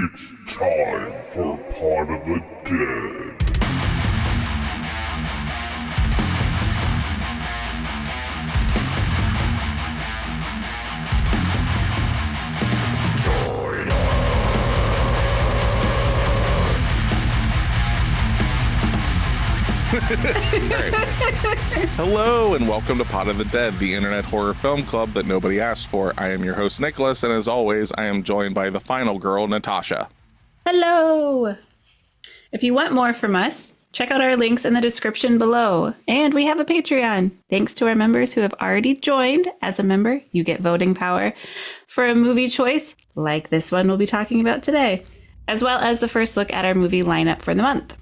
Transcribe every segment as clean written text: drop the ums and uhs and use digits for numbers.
It's time for Pot of the Dead. Join Hello and welcome to Pot of the Dead, the internet horror film club that nobody asked for. I am your host, Nicholas, and as always, I am joined by the final girl, Natasha. Hello! If you want more from us, check out our links in the description below. And we have a Patreon. Thanks to our members who have already joined. As a member, you get voting power for a movie choice, like this one we'll be talking about today, as well as the first look at our movie lineup for the month.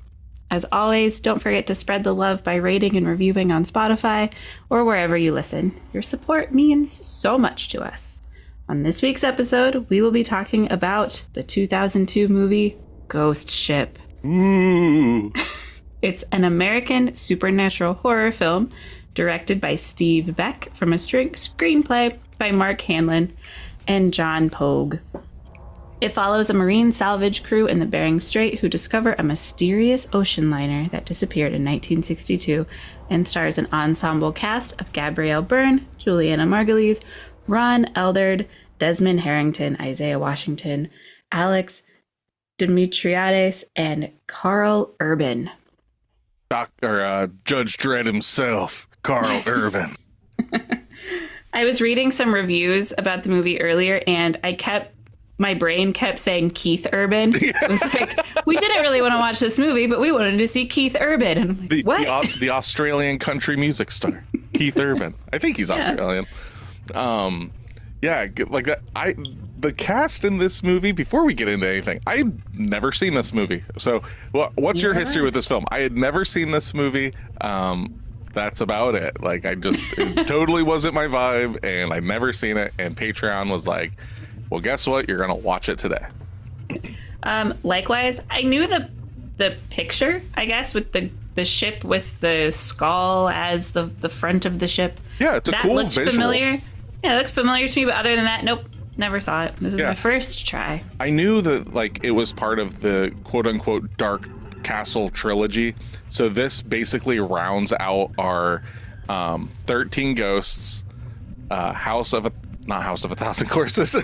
As always, don't forget to spread the love by rating and reviewing on Spotify or wherever you listen. Your support means so much to us. On this week's episode, we will be talking about the 2002 movie Ghost Ship. Ooh. It's an American supernatural horror film directed by Steve Beck from a screenplay by Mark Hanlon and John Pogue. It follows a marine salvage crew in the Bering Strait who discover a mysterious ocean liner that disappeared in 1962 and stars an ensemble cast of Gabrielle Byrne, Juliana Margulies, Ron Eldard, Desmond Harrington, Isaiah Washington, Alex Dimitriades, and Carl Urban. Judge Dredd himself, Carl Urban. I was reading some reviews about the movie earlier, and my brain kept saying Keith Urban. It was like, we didn't really want to watch this movie, but we wanted to see Keith Urban. And I'm like, what? The Australian country music star, Keith Urban. I think he's Australian. Like that. The cast in this movie, before we get into anything, I'd never seen this movie. So what's your history with this film? I had never seen this movie. That's about it. Like, it totally wasn't my vibe, and I'd never seen it. And Patreon was like, well, guess what? You're going to watch it today. Likewise, I knew the picture, I guess, with the ship with the skull as the front of the ship. Yeah, it's a cool visual. That looked familiar. Yeah, it looked familiar to me, but other than that, nope, never saw it. This is my first try. I knew that, like, it was part of the quote-unquote Dark Castle trilogy. So this basically rounds out our 13 Ghosts, House of a Thousand Corpses,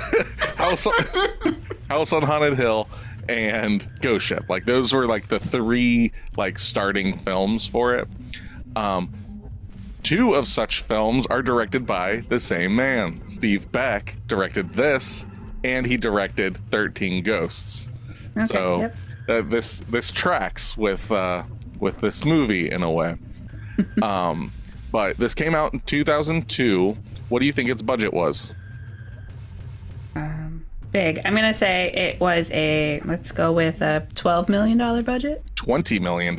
House on Haunted Hill, and Ghost Ship. Like, those were like the three like starting films for it. Two of such films are directed by the same man. Steve Beck directed this, and he directed 13 Ghosts. Okay, so this tracks with this movie in a way. But this came out in 2002. What do you think its budget was? Big. I'm going to say it was let's go with a $12 million budget. $20 million.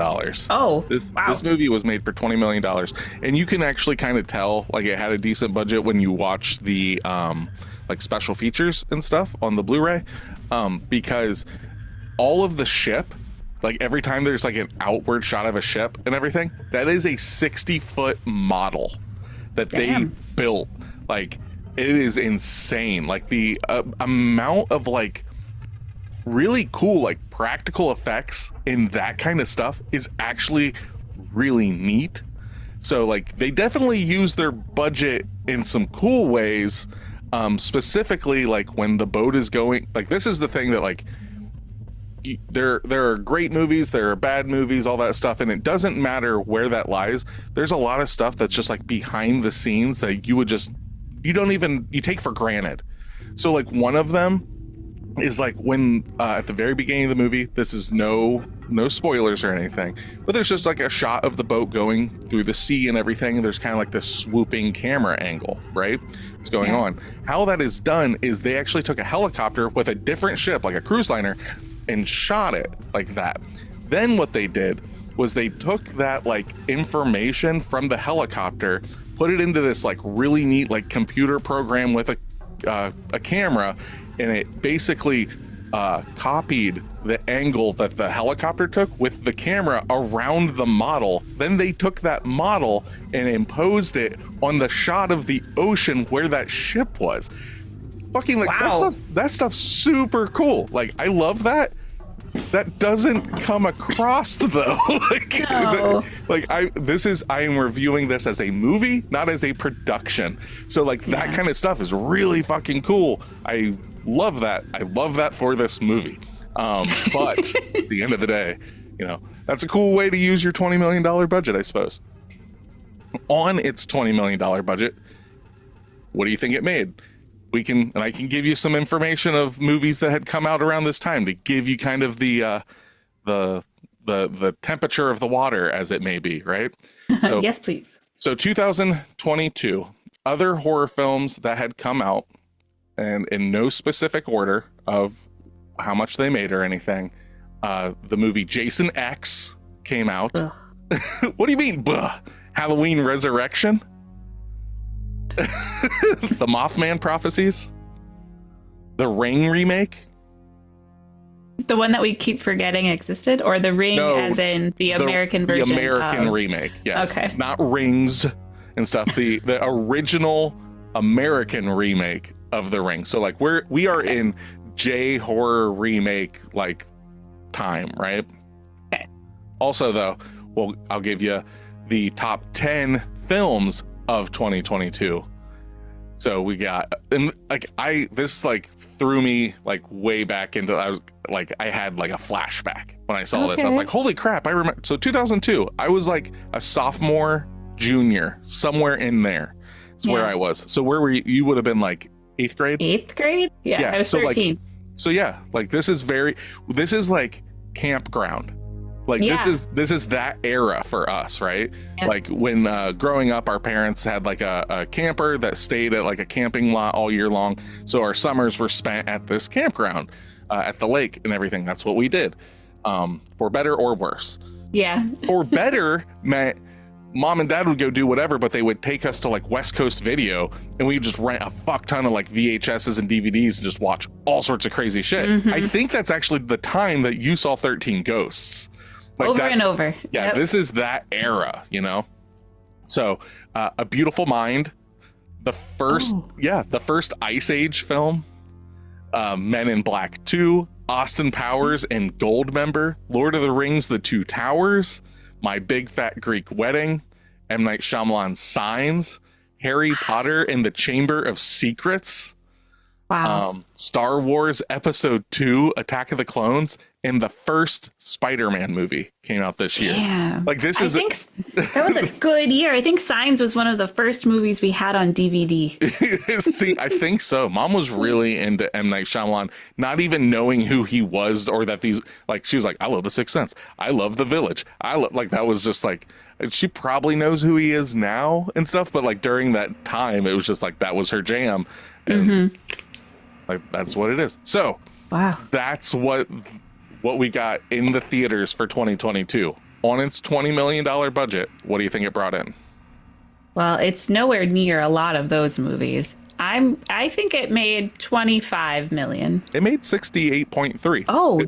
Oh, wow. This movie was made for $20 million. And you can actually kind of tell, like, it had a decent budget when you watch the, like, special features and stuff on the Blu-ray. Because all of the ship, like, every time there's, like, an outward shot of a ship and everything, that is a 60-foot model that they built. Like, it is insane. Like, the amount of, like, really cool, like, practical effects in that kind of stuff is actually really neat. So, like, they definitely use their budget in some cool ways. Specifically, like, when the boat is going, like, this is the thing that, like, there are great movies, there are bad movies, all that stuff, and it doesn't matter where that lies. There's a lot of stuff that's just like behind the scenes that you take for granted. So, like, one of them is like when at the very beginning of the movie, this is no spoilers or anything, but there's just like a shot of the boat going through the sea and everything, and there's kind of like this swooping camera angle, right? It's going on. How that is done is they actually took a helicopter with a different ship, like a cruise liner, and shot it like that. Then what they did was they took that, like, information from the helicopter, put it into this, like, really neat, like, computer program with a camera, and it basically copied the angle that the helicopter took with the camera around the model. Then they took that model and imposed it on the shot of the ocean where that ship was. Fucking like Wow. that stuff's super cool. Like I love that. That doesn't come across though. Like, No. I am reviewing this as a movie, not as a production. So like that kind of stuff is really fucking cool. I love that. I love that for this movie. But at the end of the day, you know, that's a cool way to use your $20 million budget, I suppose. On its $20 million budget, what do you think it made? I can give you some information of movies that had come out around this time to give you kind of the temperature of the water, as it may be, right? So, Yes, please. So 2022, other horror films that had come out, and in no specific order of how much they made or anything. The movie Jason X came out. What do you mean, buh? Halloween Resurrection? The Mothman Prophecies? The Ring remake? The one that we keep forgetting existed, or the Ring as in the American version? The American remake, yes. Okay. Not Rings and stuff. The original American remake of The Ring. So like we are in J horror remake like time, right? Okay. Also though, well, I'll give you the top 10 films of 2022. So we got, and like this like threw me like way back into, I had like a flashback when I saw this. I was like, holy crap, I remember. So 2002, I was like a sophomore, junior, somewhere in there. Is where I was. So where were you? You would have been like 8th grade? 8th grade? Yeah, I was 13. Like this is like campground. Like this is that era for us, right? Yeah. Like when growing up, our parents had like a camper that stayed at like a camping lot all year long. So our summers were spent at this campground at the lake and everything. That's what we did, for better or worse. Yeah. For better meant mom and dad would go do whatever, but they would take us to like West Coast Video and we would just rent a fuck ton of like VHSs and DVDs and just watch all sorts of crazy shit. Mm-hmm. I think that's actually the time that you saw 13 Ghosts. Like over and over. Yeah, yep. This is that era, you know? So, A Beautiful Mind, the first Ice Age film, Men in Black 2, Austin Powers and Goldmember, Lord of the Rings, The Two Towers, My Big Fat Greek Wedding, M. Night Shyamalan's Signs, Harry Potter and the Chamber of Secrets, Star Wars Episode 2, Attack of the Clones, and the first Spider-Man movie came out this year. Yeah. Like I think that was a good year. I think Signs was one of the first movies we had on DVD. See, I think so. Mom was really into M. Night Shyamalan, not even knowing who he was or that these, like, she was like, I love The Sixth Sense. I love The Village. Like, that was just like, she probably knows who he is now and stuff, but like during that time, it was just like, that was her jam. And like, that's what it is. So, that's what we got in the theaters for 2022 on its $20 million budget. What do you think it brought in? Well, it's nowhere near a lot of those movies. I think it made 25 million. It made 68.3. Oh,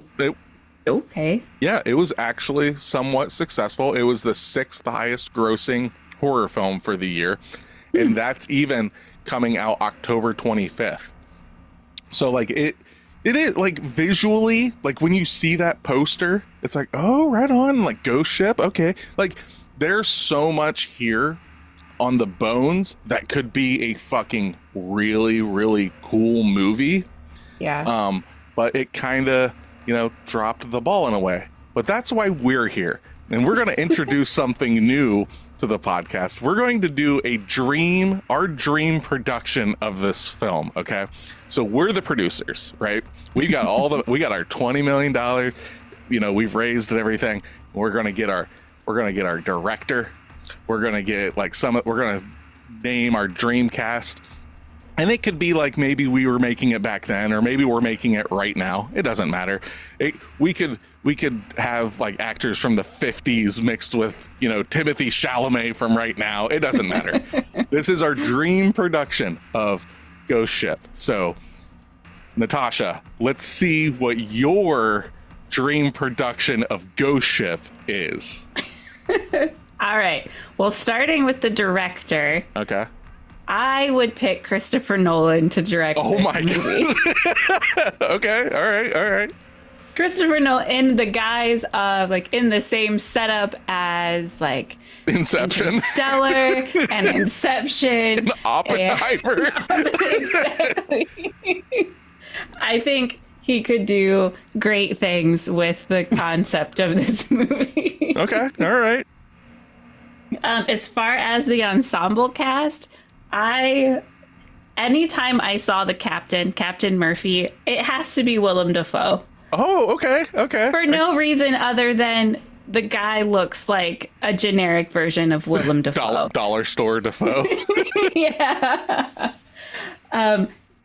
okay. Yeah, it was actually somewhat successful. It was the 6th highest grossing horror film for the year. And that's even coming out October 25th. So like it is like visually, like when you see that poster, it's like, oh, right on, like Ghost Ship. Okay. Like there's so much here on the bones that could be a fucking really, really cool movie. Yeah. But it kind of, dropped the ball in a way. But that's why we're here. And we're going to introduce something new to the podcast. We're going to do our dream production of this film. Okay. So we're the producers, right? We got we got our $20 million, we've raised and everything. We're going to get our director. We're going to get we're going to name our dream cast. And it could be like, maybe we were making it back then, or maybe we're making it right now. It doesn't matter. We could have like actors from the 50s mixed with, Timothy Chalamet from right now. It doesn't matter. This is our dream production of Ghost Ship. So, Natasha, let's see what your dream production of Ghost Ship is. All right. Well, starting with the director. Okay. I would pick Christopher Nolan to direct. Oh this my movie. God. Okay. All right. Christopher Nolan in the guise of like in the same setup as like Inception. Stellar and Inception. And Oppenheimer. Exactly. I think he could do great things with the concept of this movie. Okay. All right. As far as the ensemble cast, anytime I saw the Captain Murphy, it has to be Willem Dafoe. Oh, okay. For no reason other than the guy looks like a generic version of Willem Dafoe. Dollar store Dafoe. Yeah.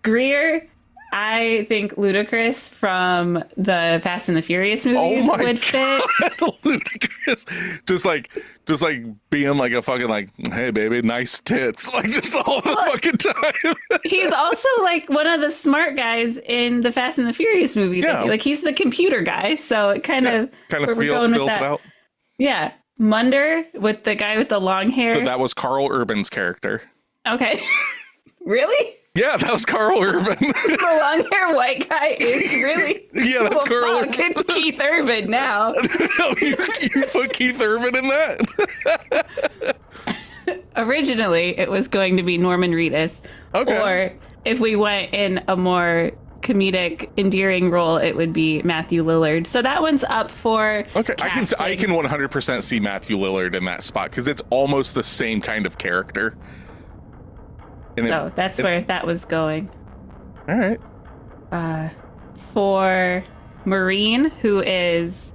Greer, I think Ludacris from the Fast and the Furious movies would fit. Ludacris. Just like being like a fucking like, hey baby, nice tits. Like just all the fucking time. He's also like one of the smart guys in the Fast and the Furious movies. Yeah. Like he's the computer guy. So it kind of fills it out. Yeah. Munder with the guy with the long hair. But that was Carl Urban's character. Okay. Really? Yeah, that was Carl Urban. The long hair white guy is really. Yeah, that's Carl Urban. It's Keith Urban now. you put Keith Urban in that? Originally, it was going to be Norman Reedus. Okay. Or if we went in a more comedic, endearing role, it would be Matthew Lillard. So that one's up for casting. I can 100% see Matthew Lillard in that spot because it's almost the same kind of character. And so that's where that was going. All right. For Maureen, who is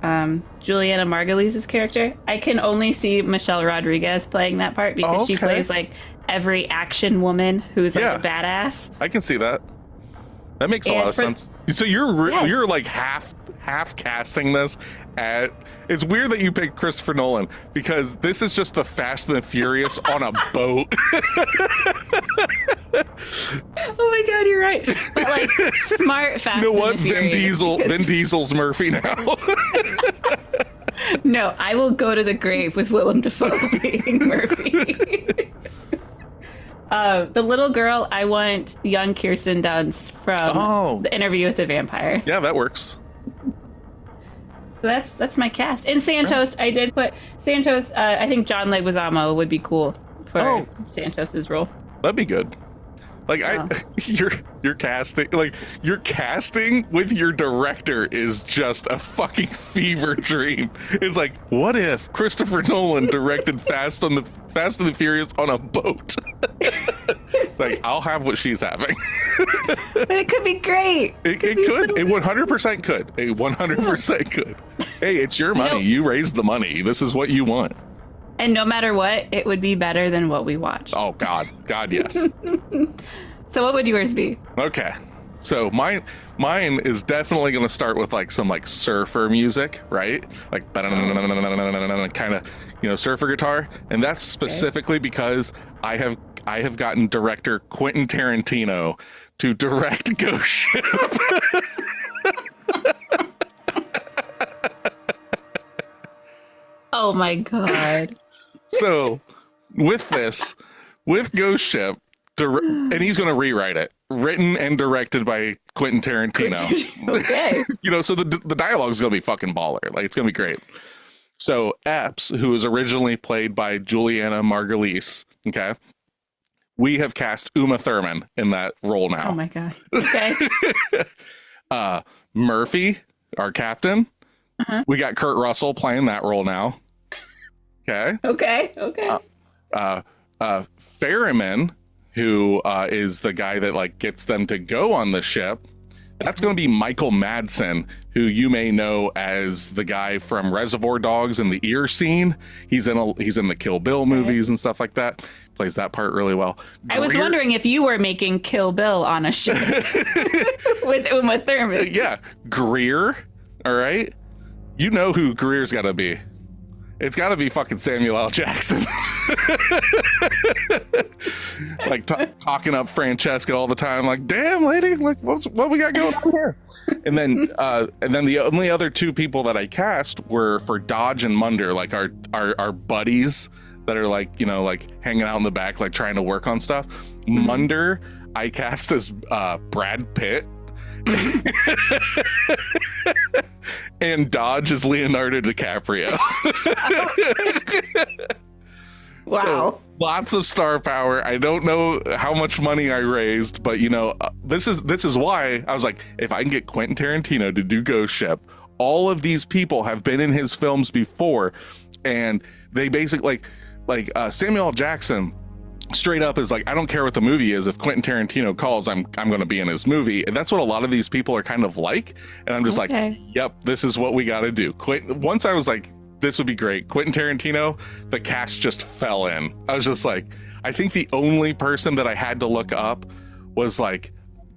Juliana Margulies' character, I can only see Michelle Rodriguez playing that part because she plays like every action woman who's like a badass. I can see that. That makes a lot of sense. So you're like half casting this at. It's weird that you picked Christopher Nolan because this is just the Fast and the Furious on a boat. Oh my God, you're right. But like smart Fast. You know what? And the Furious, Vin Diesel's Murphy now. No, I will go to the grave with Willem Dafoe being Murphy. The little girl, I want young Kirsten Dunst from The Interview with the Vampire. Yeah, that works. So that's my cast. And Santos, I did put Santos. I think John Leguizamo would be cool for Santos's role. That'd be good. Like you're casting with your director is just a fucking fever dream. It's like, what if Christopher Nolan directed Fast and the Furious on a boat? It's like, I'll have what she's having. But it could be great. It could. It 100% could. It 100% could. Hey, it's your money. You raised the money. This is what you want. And no matter what, it would be better than what we watched. Oh, God, yes. So what would yours be? Okay. So mine is definitely going to start with like some like surfer music, right? Like kind of, surfer guitar. And that's specifically because I have gotten director Quentin Tarantino to direct Ghost Ship. Oh my God. So with Ghost Ship, and he's going to rewrite it, written and directed by Quentin Tarantino. Okay. So the dialogue is going to be fucking baller. Like, it's going to be great. So Epps, who was originally played by Juliana Margulies, okay, we have cast Uma Thurman in that role now. Oh my God. Okay. Murphy, our captain, we got Kurt Russell playing that role now. Okay. Ferryman, who is the guy that like gets them to go on the ship. That's going to be Michael Madsen, who you may know as the guy from Reservoir Dogs and the Ear Scene. He's in the Kill Bill movies and stuff like that. Plays that part really well. I was wondering if you were making Kill Bill on a ship with Uma Thurman. Yeah, Greer. All right, you know who Greer's got to be. It's got to be fucking Samuel L. Jackson. Like talking up Francesca all the time. Like, damn, lady, like what we got going on here? And then the only other two people that I cast were for Dodge and Munder, like our buddies that are like, you know, like hanging out in the back, like trying to work on stuff. Munder, I cast as Brad Pitt. And Dodge is Leonardo DiCaprio. Wow. So, lots of star power. I don't know how much money I raised, but you know, this is why I was like, if I can get Quentin Tarantino to do Ghost Ship, all of these people have been in his films before, and they basically like Samuel L. Jackson straight up is like, I don't care what the movie is. If Quentin Tarantino calls, I'm going to be in his movie. And that's what a lot of these people are kind of like. And I'm just like, yep, this is what we got to do. Once I was like, this would be great. Quentin Tarantino, the cast just fell in. I was just like, I think the only person that I had to look up was like,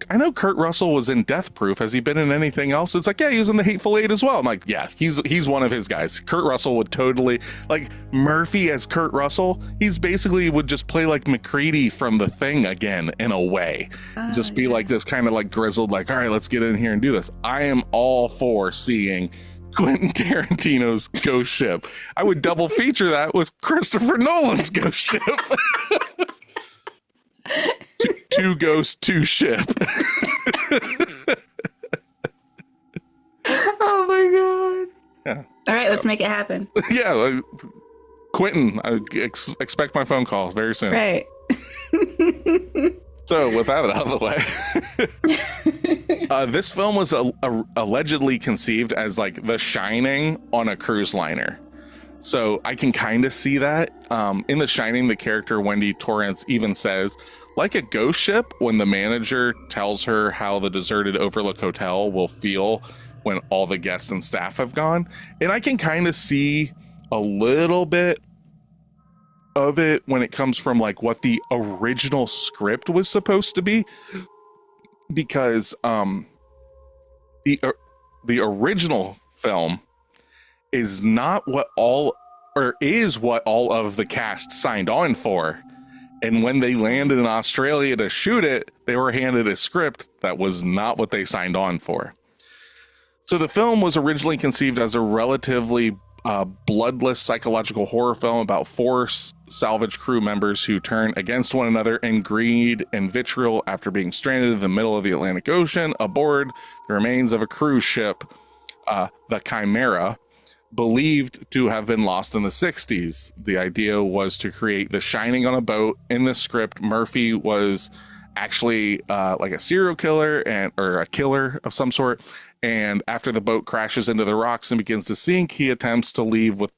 I know Kurt Russell was in Death Proof. Has he been in anything else? It's like, yeah, he was in The Hateful Eight as well. I'm like, yeah, he's one of his guys. Kurt Russell would totally, like, Murphy as Kurt Russell, he's basically would just play like McCready from The Thing again, in a way. Just be like this kind of like grizzled, like, all right, let's get in here and do this. I am all for seeing Quentin Tarantino's Ghost Ship. I would double feature that with Christopher Nolan's Ghost Ship. Two ghosts, two ship. Oh my god. Yeah. All right, let's make it happen. Yeah, Quentin, I expect my phone calls very soon. Right. So with that out of the way, this film was allegedly conceived as like The Shining on a cruise liner. So I can kind of see that. In The Shining, the character Wendy Torrance even says, like a ghost ship, when the manager tells her how the deserted Overlook Hotel will feel when all the guests and staff have gone. And I can kind of see a little bit of it when it comes from like what the original script was supposed to be. Because the original film is not what all of the cast signed on for. And when they landed in Australia to shoot it, they were handed a script that was not what they signed on for. So the film was originally conceived as a relatively bloodless psychological horror film about four salvage crew members who turn against one another in greed and vitriol after being stranded in the middle of the Atlantic Ocean aboard the remains of a cruise ship, the Chimera, believed to have been lost in the 60s. The idea was to create The Shining on a boat. In the script, Murphy was actually like a serial killer or a killer of some sort. And after the boat crashes into the rocks and begins to sink, he attempts to leave with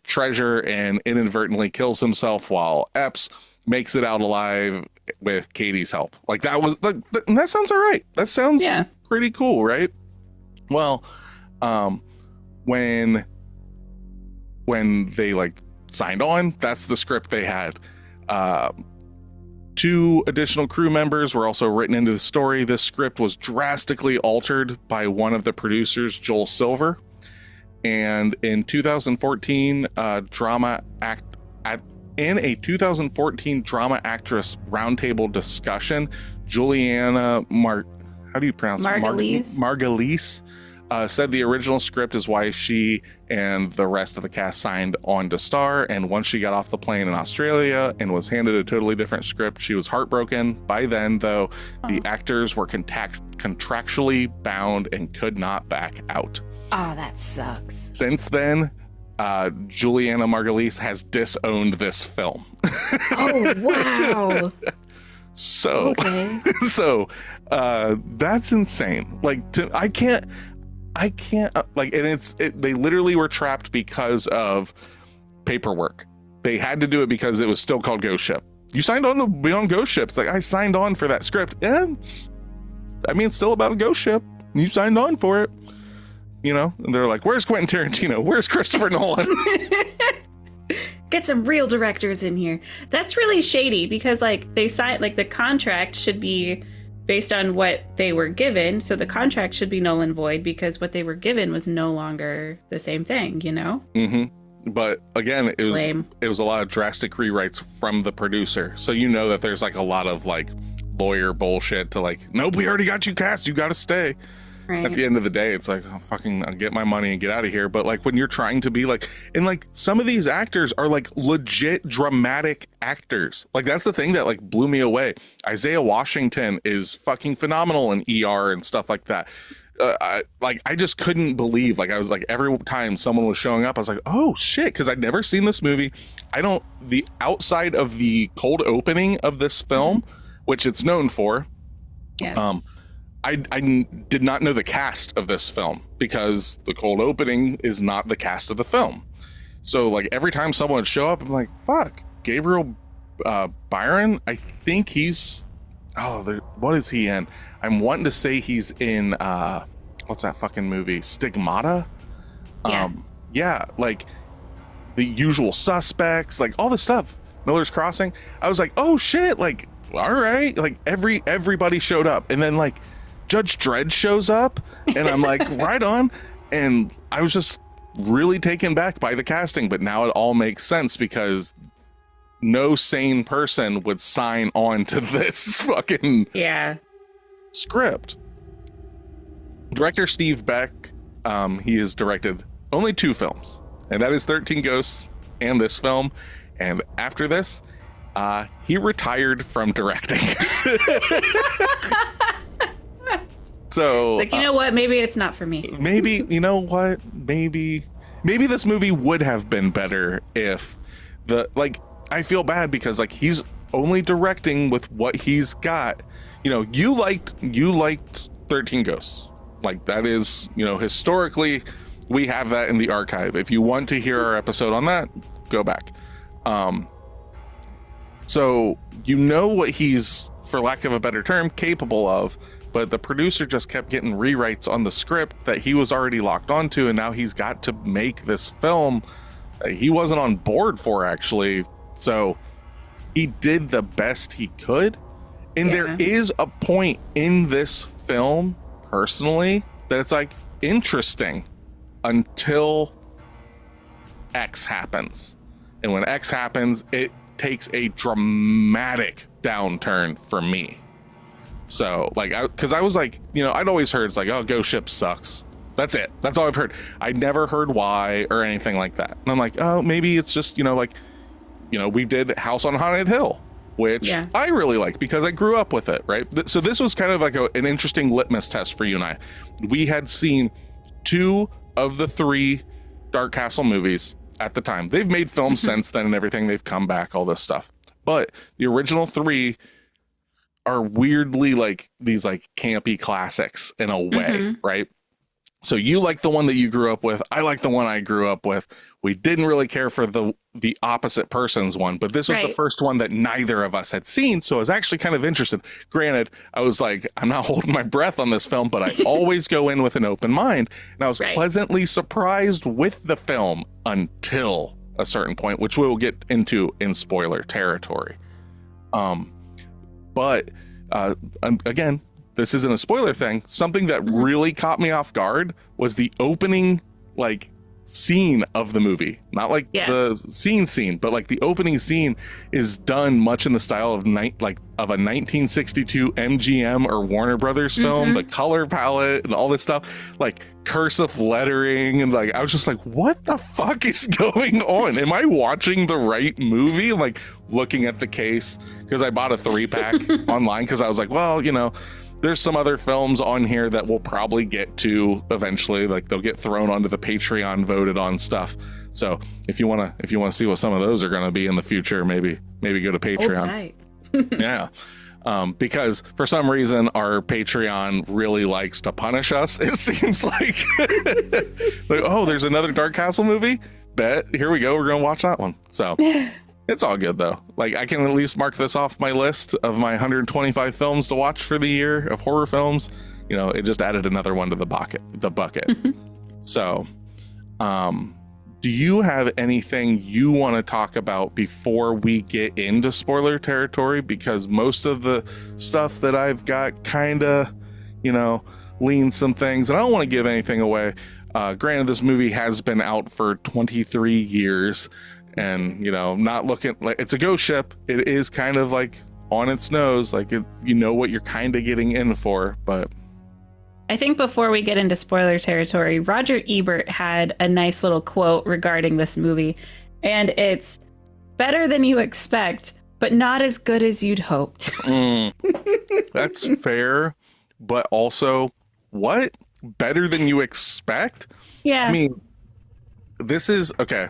treasure and inadvertently kills himself, while Epps makes it out alive with Katie's help. Like that was that sounds all right. That sounds pretty cool, right? Well, when they like signed on, that's the script they had. 2 additional crew members were also written into the story. This script was drastically altered by one of the producers, Joel Silver. And in 2014, in a 2014 drama actress roundtable discussion, Juliana Margulies said the original script is why she and the rest of the cast signed on to star. And once she got off the plane in Australia and was handed a totally different script, she was heartbroken. By then, though, the actors were contractually bound and could not back out. Oh, that sucks. Since then, Juliana Margulies has disowned this film. Oh, wow. So, okay. So that's insane. Like, I can't like, and they literally were trapped because of paperwork. They had to do it because it was still called Ghost Ship. You signed on to be on Ghost Ship. It's like, I signed on for that script. And I mean, it's still about a ghost ship. You signed on for it. You know, and they're like, where's Quentin Tarantino? Where's Christopher Nolan? Get some real directors in here. That's really shady because like they signed, like the contract should be based on what they were given. So the contract should be null and void because what they were given was no longer the same thing, you know? Mm-hmm. But again, it was a lot of drastic rewrites from the producer. So you know that there's like a lot of like lawyer bullshit to like, nope, we already got you cast. You got to stay. Right. At the end of the day, it's like, oh, fucking, I'll get my money and get out of here. But like when you're trying to be like, and like some of these actors are like legit dramatic actors. Like that's the thing that like blew me away. Isaiah Washington is fucking phenomenal in ER and stuff like that. I just couldn't believe, like I was like, every time someone was showing up, I was like, oh shit, because I'd never seen this movie. The outside of the cold opening of this film, which it's known for, I did not know the cast of this film because the cold opening is not the cast of the film. So like every time someone would show up, I'm like, fuck, Gabriel Byron, I think he's what is he in? I'm wanting to say he's in what's that fucking movie? Stigmata? Yeah, like The Usual Suspects, like all this stuff. Miller's Crossing. I was like, oh shit, like all right, like everybody showed up, and then like Judge Dredd shows up, and I'm like, right on. And I was just really taken back by the casting, but now it all makes sense because no sane person would sign on to this fucking script. Director Steve Beck, he has directed only 2 films, and that is 13 Ghosts and this film. And after this, he retired from directing. So it's like, you know what? Maybe it's not for me. Maybe, you know what? Maybe this movie would have been better if I feel bad because like he's only directing with what he's got. You know, you liked 13 Ghosts. Like that is, you know, historically we have that in the archive. If you want to hear our episode on that, go back. So you know what he's, for lack of a better term, capable of, but the producer just kept getting rewrites on the script that he was already locked onto, and now he's got to make this film that he wasn't on board for, actually. So he did the best he could. And there is a point in this film, personally, that it's like interesting until X happens. And when X happens, it takes a dramatic downturn for me. So like, because I was like, you know, I'd always heard it's like, oh, Ghost Ship sucks. That's it. That's all I've heard. I never heard why or anything like that. And I'm like, oh, maybe it's just, you know, like, you know, we did House on Haunted Hill, which I really like because I grew up with it, right? So this was kind of like an interesting litmus test for you and I. We had seen 2 of the 3 Dark Castle movies at the time. They've made films since then and everything. They've come back, all this stuff. But the original 3 are weirdly like these like campy classics in a way, right? So you like the one that you grew up with. I like the one I grew up with. We didn't really care for the opposite person's one, but this was the first one that neither of us had seen. So I was actually kind of interested. Granted, I was like, I'm not holding my breath on this film, but I always go in with an open mind. And I was pleasantly surprised with the film until a certain point, which we will get into in spoiler territory. But again, this isn't a spoiler thing. Something that really caught me off guard was the opening, like, scene of the movie. Not like the scene, but like the opening scene is done much in the style of of a 1962 MGM or Warner Brothers film. The color palette and all this stuff, like cursive lettering, and like I was just like, what the fuck is going on? Am I watching the right movie? I'm like looking at the case because I bought a 3-pack online because I was like, well, you know, there's some other films on here that we'll probably get to eventually. Like they'll get thrown onto the Patreon voted on stuff. So if you want to see what some of those are going to be in the future, maybe go to Patreon. Yeah. Because for some reason our Patreon really likes to punish us. It seems like, oh, there's another Dark Castle movie. Bet, here we go. We're going to watch that one. So it's all good though. Like I can at least mark this off my list of my 125 films to watch for the year of horror films. You know, it just added another one to the bucket. So, do you have anything you want to talk about before we get into spoiler territory? Because most of the stuff that I've got kind of, you know, leans some things, and I don't want to give anything away. Granted, this movie has been out for 23 years. And, you know, not looking like it's a ghost ship. It is kind of like on its nose, like you know what you're kind of getting in for. But I think before we get into spoiler territory, Roger Ebert had a nice little quote regarding this movie, and it's better than you expect, but not as good as you'd hoped. That's fair, but also, what? Better than you expect? Yeah. I mean, this is, okay.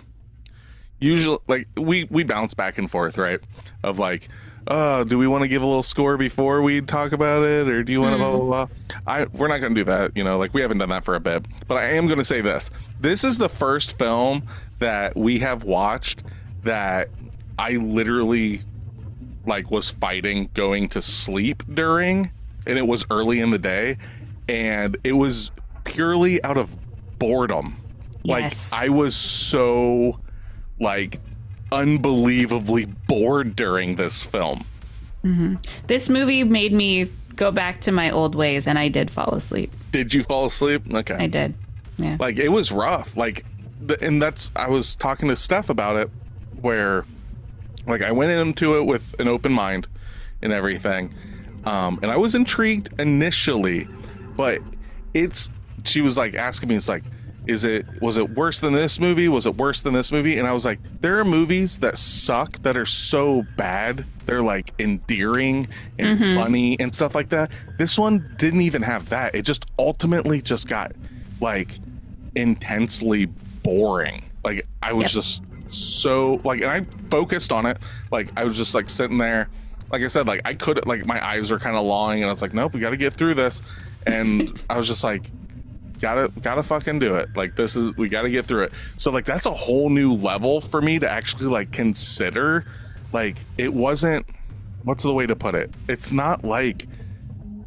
Usually, like, we bounce back and forth, right? Of like, do we want to give a little score before we talk about it, or do you want to blah, blah, blah? We're not going to do that, like, we haven't done that for a bit. But I am going to say this. This is the first film that we have watched that I literally, like, was fighting going to sleep during, and it was early in the day, and it was purely out of boredom. Yes. Like, I was so, like, unbelievably bored during this film. This movie made me go back to my old ways, and I did fall asleep. Did you fall asleep? Okay. I did. Yeah. Like, it was rough. Like, and I was talking to Steph about it, where, like, I went into it with an open mind and everything. And I was intrigued initially, but she was like asking me, it's like, was it worse than this movie? Was it worse than this movie? And I was like, there are movies that suck that are so bad. They're like endearing and funny and stuff like that. This one didn't even have that. It just ultimately just got like intensely boring. Like, I was just so like, and I focused on it. Like, I was just like sitting there. Like I said, like, I couldn't, like, my eyes were kind of longing, and I was like, nope, we got to get through this. And I was just like, gotta fucking do it. Like, we got to get through it. So, like, that's a whole new level for me to actually, like, consider. Like, it wasn't, what's the way to put it? It's not like,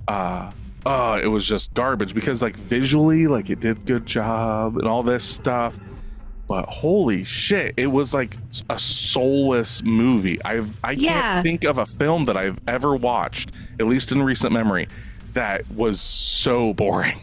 it was just garbage, because, like, visually, like, it did a good job and all this stuff. But holy shit, it was like a soulless movie. I can't think of a film that I've ever watched, at least in recent memory, that was so boring.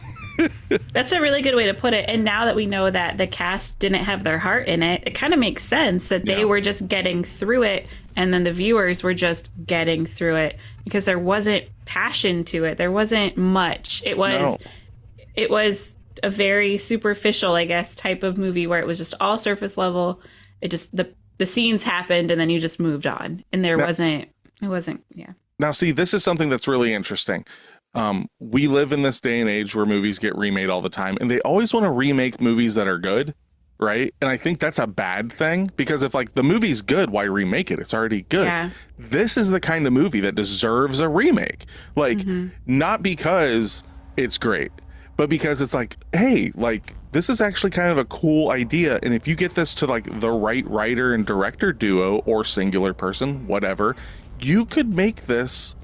That's a really good way to put it. And now that we know that the cast didn't have their heart in it, it kind of makes sense that they were just getting through it, and then the viewers were just getting through it, because there wasn't passion to it. There wasn't much. It was a very superficial, I guess, type of movie where it was just all surface level. It just, the scenes happened, and then you just moved on, and it wasn't. Now, see, this is something that's really interesting. We live in this day and age where movies get remade all the time, and they always want to remake movies that are good, right? And I think that's a bad thing, because if, like, the movie's good, why remake it? It's already good. Yeah. This is the kind of movie that deserves a remake. Like, not because it's great, but because it's like, hey, like, this is actually kind of a cool idea. And if you get this to, like, the right writer and director duo, or singular person, whatever, you could make this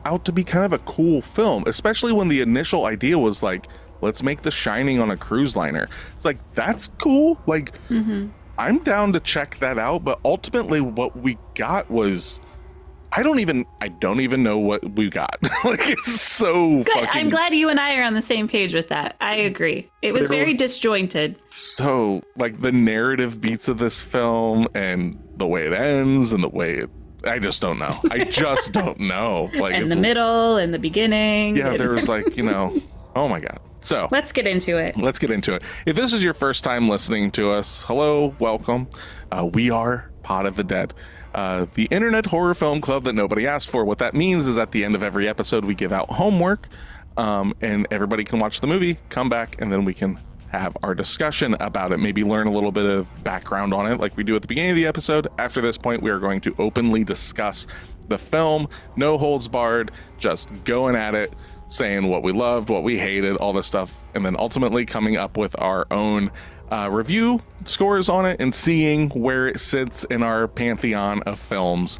out to be kind of a cool film, especially when the initial idea was like, let's make The Shining on a cruise liner. It's like, that's cool. Like, I'm down to check that out. But ultimately what we got was, I don't even know what we got. Like, it's so good. I'm glad you and I are on the same page with that. I agree. It was very disjointed. So, like, the narrative beats of this film and the way it ends and the way I just don't know. I just don't know. Like, and the middle and the beginning. Yeah, there was like, oh my God. So let's get into it. If this is your first time listening to us, hello, welcome. We are Pod of the Dead, the internet horror film club that nobody asked for. What that means is at the end of every episode, we give out homework, and everybody can watch the movie, come back, and then we can have our discussion about it, maybe learn a little bit of background on it like we do at the beginning of the episode. After this point, we are going to openly discuss the film, no holds barred, just going at it, saying what we loved, what we hated, all this stuff, and then ultimately coming up with our own review scores on it and seeing where it sits in our pantheon of films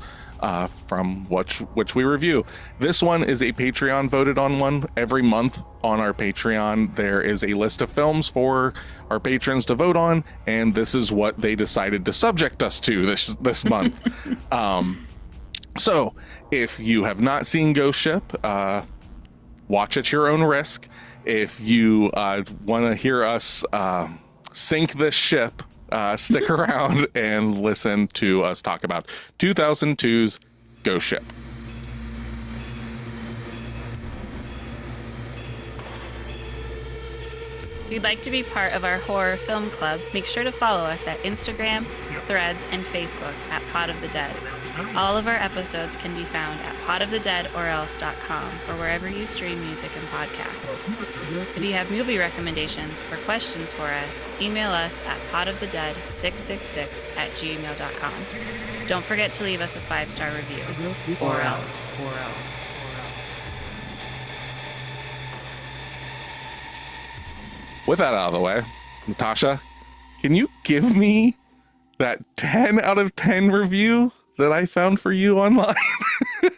from which we review. This one is a Patreon voted on one. Every month on our Patreon, there is a list of films for our patrons to vote on, and this is what they decided to subject us to this month. So if you have not seen Ghost Ship, watch at your own risk. If you want to hear us sink this ship, stick around and listen to us talk about 2002's Ghost Ship. If you'd like to be part of our horror film club, make sure to follow us at Instagram, Threads, and Facebook at Pod of the Dead. All of our episodes can be found at podofthedeadorelse.com or wherever you stream music and podcasts. If you have movie recommendations or questions for us, email us at podofthedead666@gmail.com. Don't forget to leave us a 5-star review. Or else. With that out of the way, Natasha, can you give me that 10 out of 10 review that I found for you online? I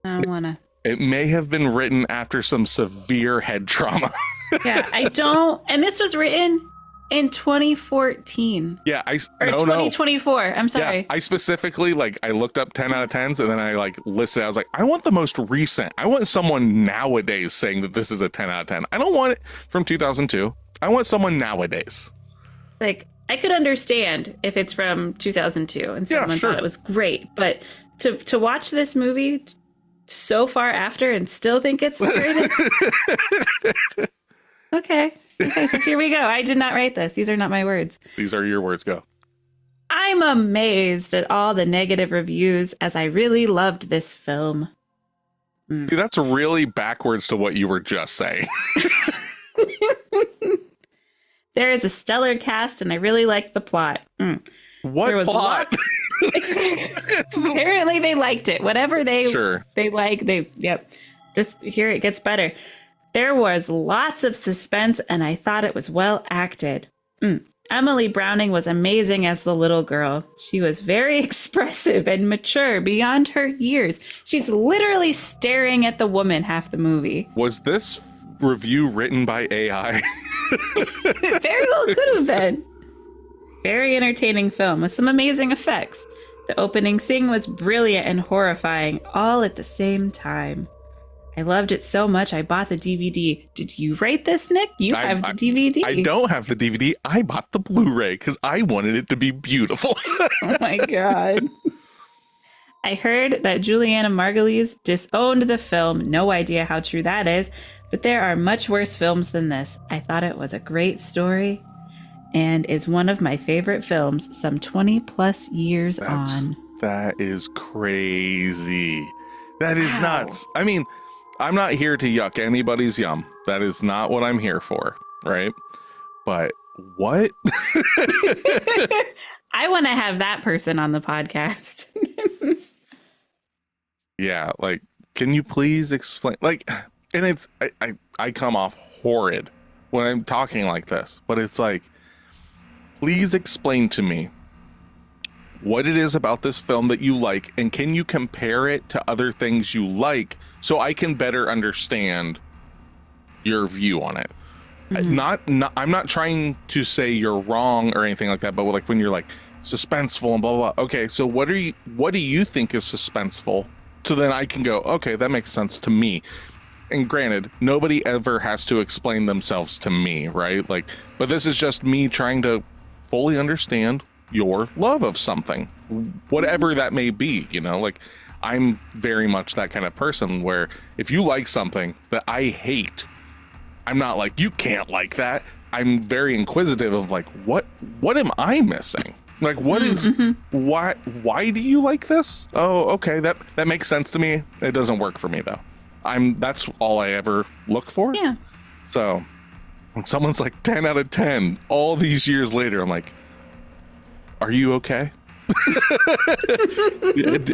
don't want to. It may have been written after some severe head trauma. Yeah, I don't. And this was written in 2014. Yeah, Or 2024. I'm sorry. Yeah, I specifically, I looked up 10 out of 10s and then I, listed, I was like, I want the most recent. I want someone nowadays saying that this is a 10 out of 10. I don't want it from 2002. I want someone nowadays. I could understand if it's from 2002 and someone thought it was great, but to watch this movie so far after and still think it's the greatest. Okay, so here we go. I did not write this. These are not my words. These are your words. Go. I'm amazed at all the negative reviews as I really loved this film. See, that's really backwards to what you were just saying. There is a stellar cast and I really liked the plot. What plot? Apparently they liked it. Whatever they like, just here it gets better. There was lots of suspense and I thought it was well acted. Emily Browning was amazing as the little girl. She was very expressive and mature beyond her years. She's literally staring at the woman half the movie. Was this review written by AI? It very well could have been. Very entertaining film with some amazing effects. The opening scene was brilliant and horrifying all at the same time. I loved it so much I bought the DVD. Did you rate this, Nick? You have the DVD. I don't have the DVD. I bought the Blu-ray because I wanted it to be beautiful. Oh my God. I heard that Juliana Margulies disowned the film. No idea how true that is, but there are much worse films than this. I thought it was a great story and is one of my favorite films some 20 plus years on. That is crazy. That is nuts. I mean, I'm not here to yuck anybody's yum. That is not what I'm here for, right? But what? I want to have that person on the podcast. Yeah, can you please explain? And it's, I come off horrid when I'm talking like this, but it's please explain to me what it is about this film that you like, and can you compare it to other things you like so I can better understand your view on it. Mm-hmm. I'm not trying to say you're wrong or anything like that, but when you're suspenseful and blah, blah, blah. Okay, so what do you think is suspenseful? So then I can go, okay, that makes sense to me. And granted, nobody ever has to explain themselves to me, right? But this is just me trying to fully understand your love of something, whatever that may be, I'm very much that kind of person where if you like something that I hate, I'm not you can't like that. I'm very inquisitive of what am I missing? What is, why do you like this? Oh, okay. That makes sense to me. It doesn't work for me though. That's all I ever look for. Yeah. So when someone's 10 out of 10 all these years later, I'm are you okay?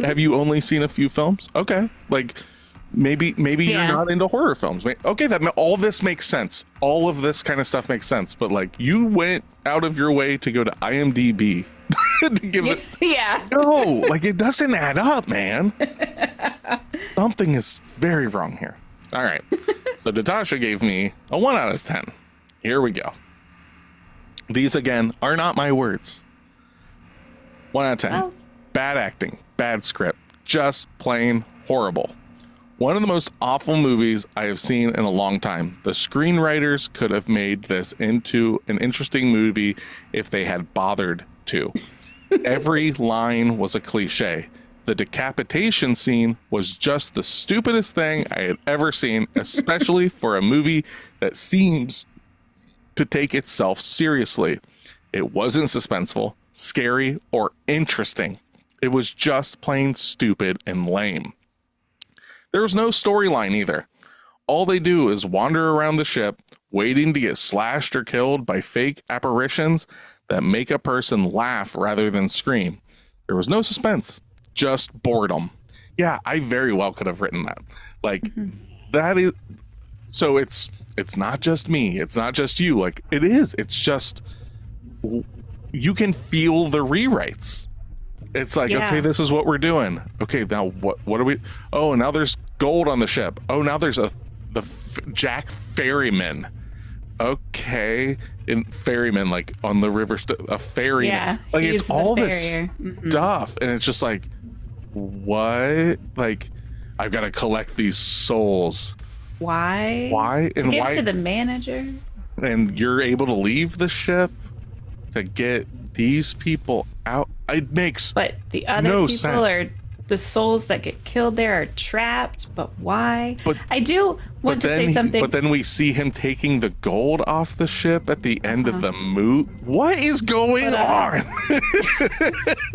Have you only seen a few films? Okay. Maybe you're not into horror films. Okay, all this makes sense. All of this kind of stuff makes sense. But you went out of your way to go to IMDb to give it. Yeah. No, it doesn't add up, man. Something is very wrong here. All right. So Natasha gave me a 1 out of 10. Here we go. These again are not my words. 1 out of 10. Oh. Bad acting, bad script, just plain horrible. One of the most awful movies I have seen in a long time. The screenwriters could have made this into an interesting movie if they had bothered to. Every line was a cliche. The decapitation scene was just the stupidest thing I had ever seen, especially for a movie that seems to take itself seriously. It wasn't suspenseful, scary, or interesting. It was just plain stupid and lame. There was no storyline either. All they do is wander around the ship, waiting to get slashed or killed by fake apparitions that make a person laugh rather than scream. There was no suspense, just boredom. Yeah, I very well could have written that. Like, that is... So it's not just me. It's not just you. Like, it is. It's just... You can feel the rewrites. It's like, okay, this is what we're doing. Okay, now what are we... Oh, now there's gold on the ship. Oh, now there's Jack Ferryman. Okay. In ferryman, like on the river, a ferry. Yeah, like it's all this stuff. And it's just like, what? Like, I've got to collect these souls. Why? And to give why? To the manager. And you're able to leave the ship to get these people out. It makes But the other no people sense. are the souls that get killed there are trapped. But why? But I do want to say something. But then we see him taking the gold off the ship at the end of the movie. What is going on?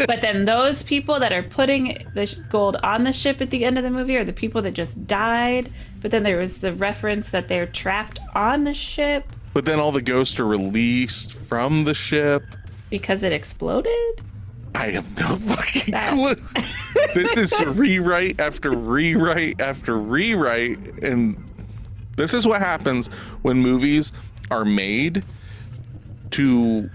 But then those people that are putting the gold on the ship at the end of the movie are the people that just died. But then there was the reference that they're trapped on the ship. But then all the ghosts are released from the ship. Because it exploded? I have no fucking clue. This is rewrite after rewrite after rewrite. And this is what happens when movies are made to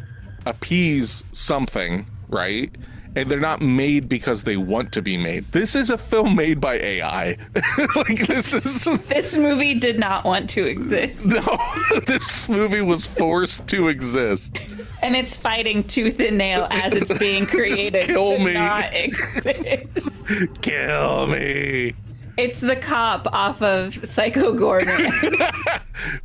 appease something, right? And they're not made because they want to be made. This is a film made by AI. Like, this movie did not want to exist. No, this movie was forced to exist. And it's fighting tooth and nail as it's being created Just kill to me. not exist. Kill me. It's the cop off of Psycho Gorman.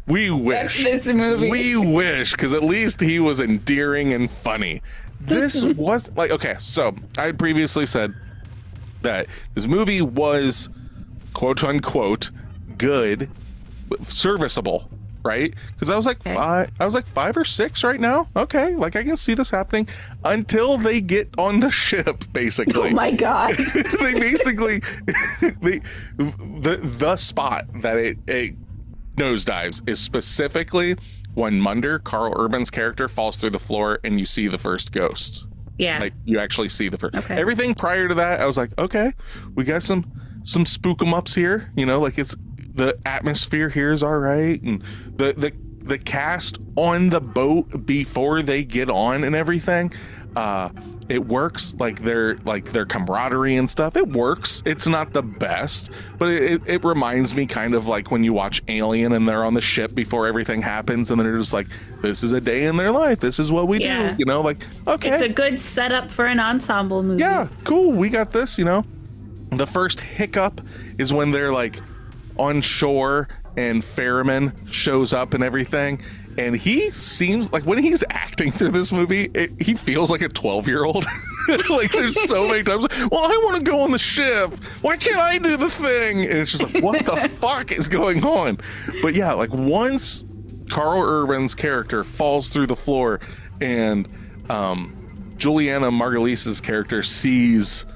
We wish. That's this movie. We wish, because at least he was endearing and funny. This was like, okay, so I had previously said that this movie was quote unquote good, serviceable, right? Because I was like five or six right now. Okay, like I can see this happening until they get on the ship, basically. Oh my god. They basically the spot that it nosedives is specifically when Munder, Carl Urban's character, falls through the floor and you see the first ghost. Yeah. Like, you actually see the first. Okay. Everything prior to that, I was like, okay, we got some spook 'em ups here. You know, like, it's the atmosphere here is all right, and the cast on the boat before they get on and everything. It works, like their camaraderie and stuff. It works. It's not the best, but it reminds me kind of like when you watch Alien and they're on the ship before everything happens, and they're just like, this is a day in their life. This is what we do. You know, like, okay. It's a good setup for an ensemble movie. Yeah, cool. We got this, you know. The first hiccup is when they're like on shore and Ferryman shows up and everything. And he seems like when he's acting through this movie, he feels like a 12-year-old. Like, there's so many times, well, I want to go on the ship. Why can't I do the thing? And it's just like, what the fuck is going on? But yeah, like once Carl Urban's character falls through the floor and Juliana Margulies' character sees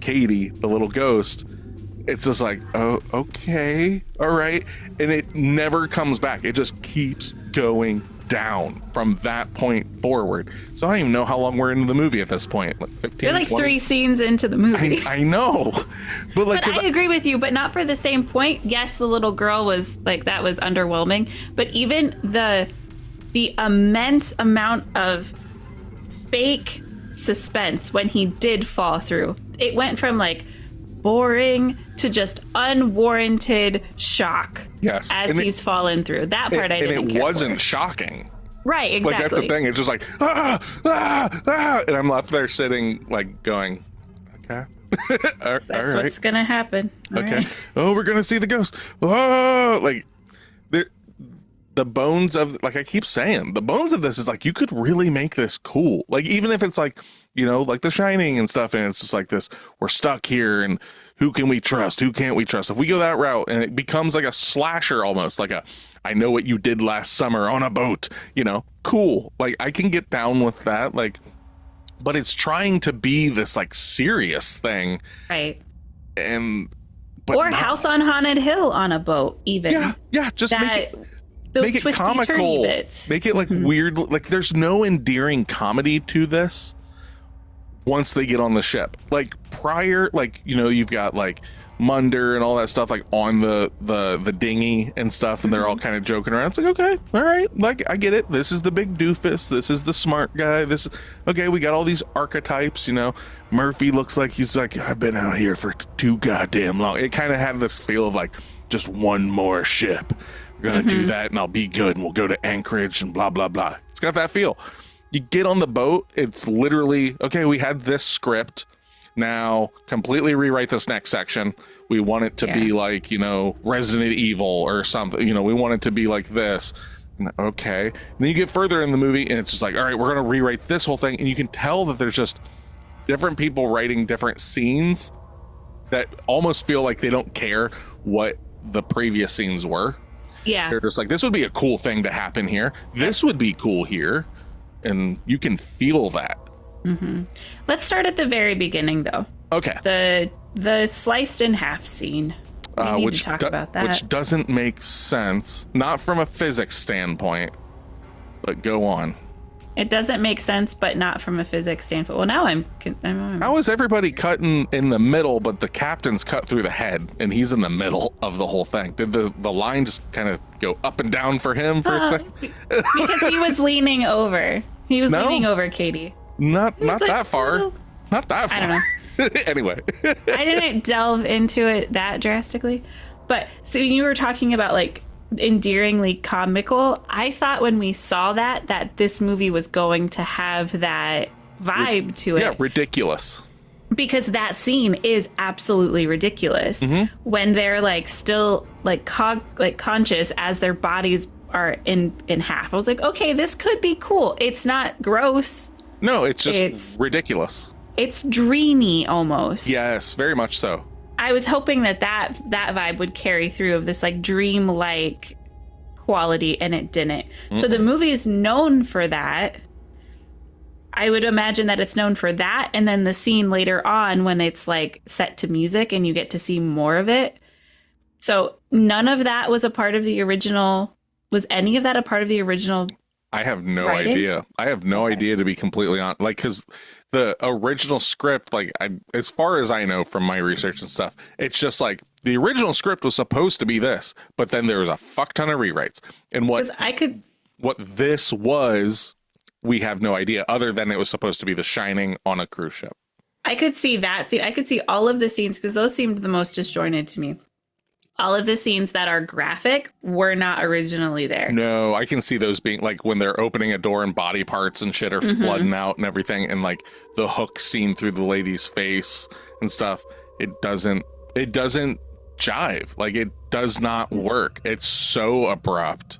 Katie, the little ghost, it's just like, oh, okay, all right. And it never comes back. It just keeps going down from that point forward. So I don't even know how long we're into the movie at this point. Like 15, You're like 20? 3 scenes into the movie. I know. But like, but I agree with you, but not for the same point. Yes, the little girl was like, that was underwhelming. But even the immense amount of fake suspense when he did fall through, it went from like boring to just unwarranted shock. Yes, as he's fallen through that part. I didn't and it care wasn't for. Shocking. Right, exactly. Like, that's the thing. It's just like and I'm left there sitting like going, okay. That's all right. what's gonna happen. All okay. right. Oh, we're gonna see the ghost. Oh, like the bones of, like I keep saying, the bones of this is like, you could really make this cool. Like, even if it's like, you know, like The Shining and stuff, and it's just like this, we're stuck here, and who can we trust? Who can't we trust? If we go that route and it becomes like a slasher, almost like a, I know what you did last summer on a boat, you know, cool. Like, I can get down with that. Like, but it's trying to be this like serious thing. Right. And, or House on Haunted Hill on a boat, even. Yeah. Just that, make it comical. Bits. Make it like weird. Like, there's no endearing comedy to this once they get on the ship. Like, prior, like, you know, you've got like Munder and all that stuff like on the dinghy and stuff, and they're all kind of joking around. It's like, okay, all right, like, I get it. This is the big doofus, this is the smart guy, this, okay, we got all these archetypes, you know. Murphy looks like he's like, I've been out here for too goddamn long. It kind of had this feel of like, just one more ship, we're gonna do that and I'll be good, and we'll go to Anchorage and blah blah blah. It's got that feel. You get on the boat, it's literally, okay, we had this script, now completely rewrite this next section. We want it to be like, you know, Resident Evil or something, you know, we want it to be like this. Okay. And then you get further in the movie and it's just like, all right, we're going to rewrite this whole thing. And you can tell that there's just different people writing different scenes that almost feel like they don't care what the previous scenes were. Yeah. They're just like, this would be a cool thing to happen here. This would be cool here. And you can feel that. Let's start at the very beginning, though. Okay. The sliced in half scene. We need to talk about that. Which doesn't make sense, not from a physics standpoint, but go on. It doesn't make sense, but not from a physics standpoint. Well, now I'm How is everybody cutting in the middle, but the captain's cut through the head, and he's in the middle of the whole thing? Did the line just kind of go up and down for him for a second? Because he was leaning over. He was leaning over Katie. Not like, that far. oh. Not that far. I don't know. Anyway. I didn't delve into it that drastically. But so you were talking about like endearingly comical. I thought when we saw that this movie was going to have that vibe to it. Yeah, ridiculous. Because that scene is absolutely ridiculous. When they're like still like conscious as their bodies are in half. I was like, okay, this could be cool. It's not gross. No, it's just ridiculous. It's dreamy almost. Yes, very much so. I was hoping that vibe would carry through of this like dream-like quality, and it didn't. So the movie is known for that. I would imagine that it's known for that, and then the scene later on when it's like set to music and you get to see more of it. So none of that was a part of the original. Was any of that a part of the original? I have no writing? idea. I have no idea, to be completely honest. Like, because the original script, like, as far as I know from my research and stuff, it's just like the original script was supposed to be this, but then there was a fuck ton of rewrites. And what this was, we have no idea, other than it was supposed to be The Shining on a cruise ship. I could see that scene. I could see all of the scenes because those seemed the most disjointed to me. All of the scenes that are graphic were not originally there. No, I can see those being like when they're opening a door and body parts and shit are flooding out and everything, and like the hook scene through the lady's face and stuff. It doesn't jive. Like, it does not work. It's so abrupt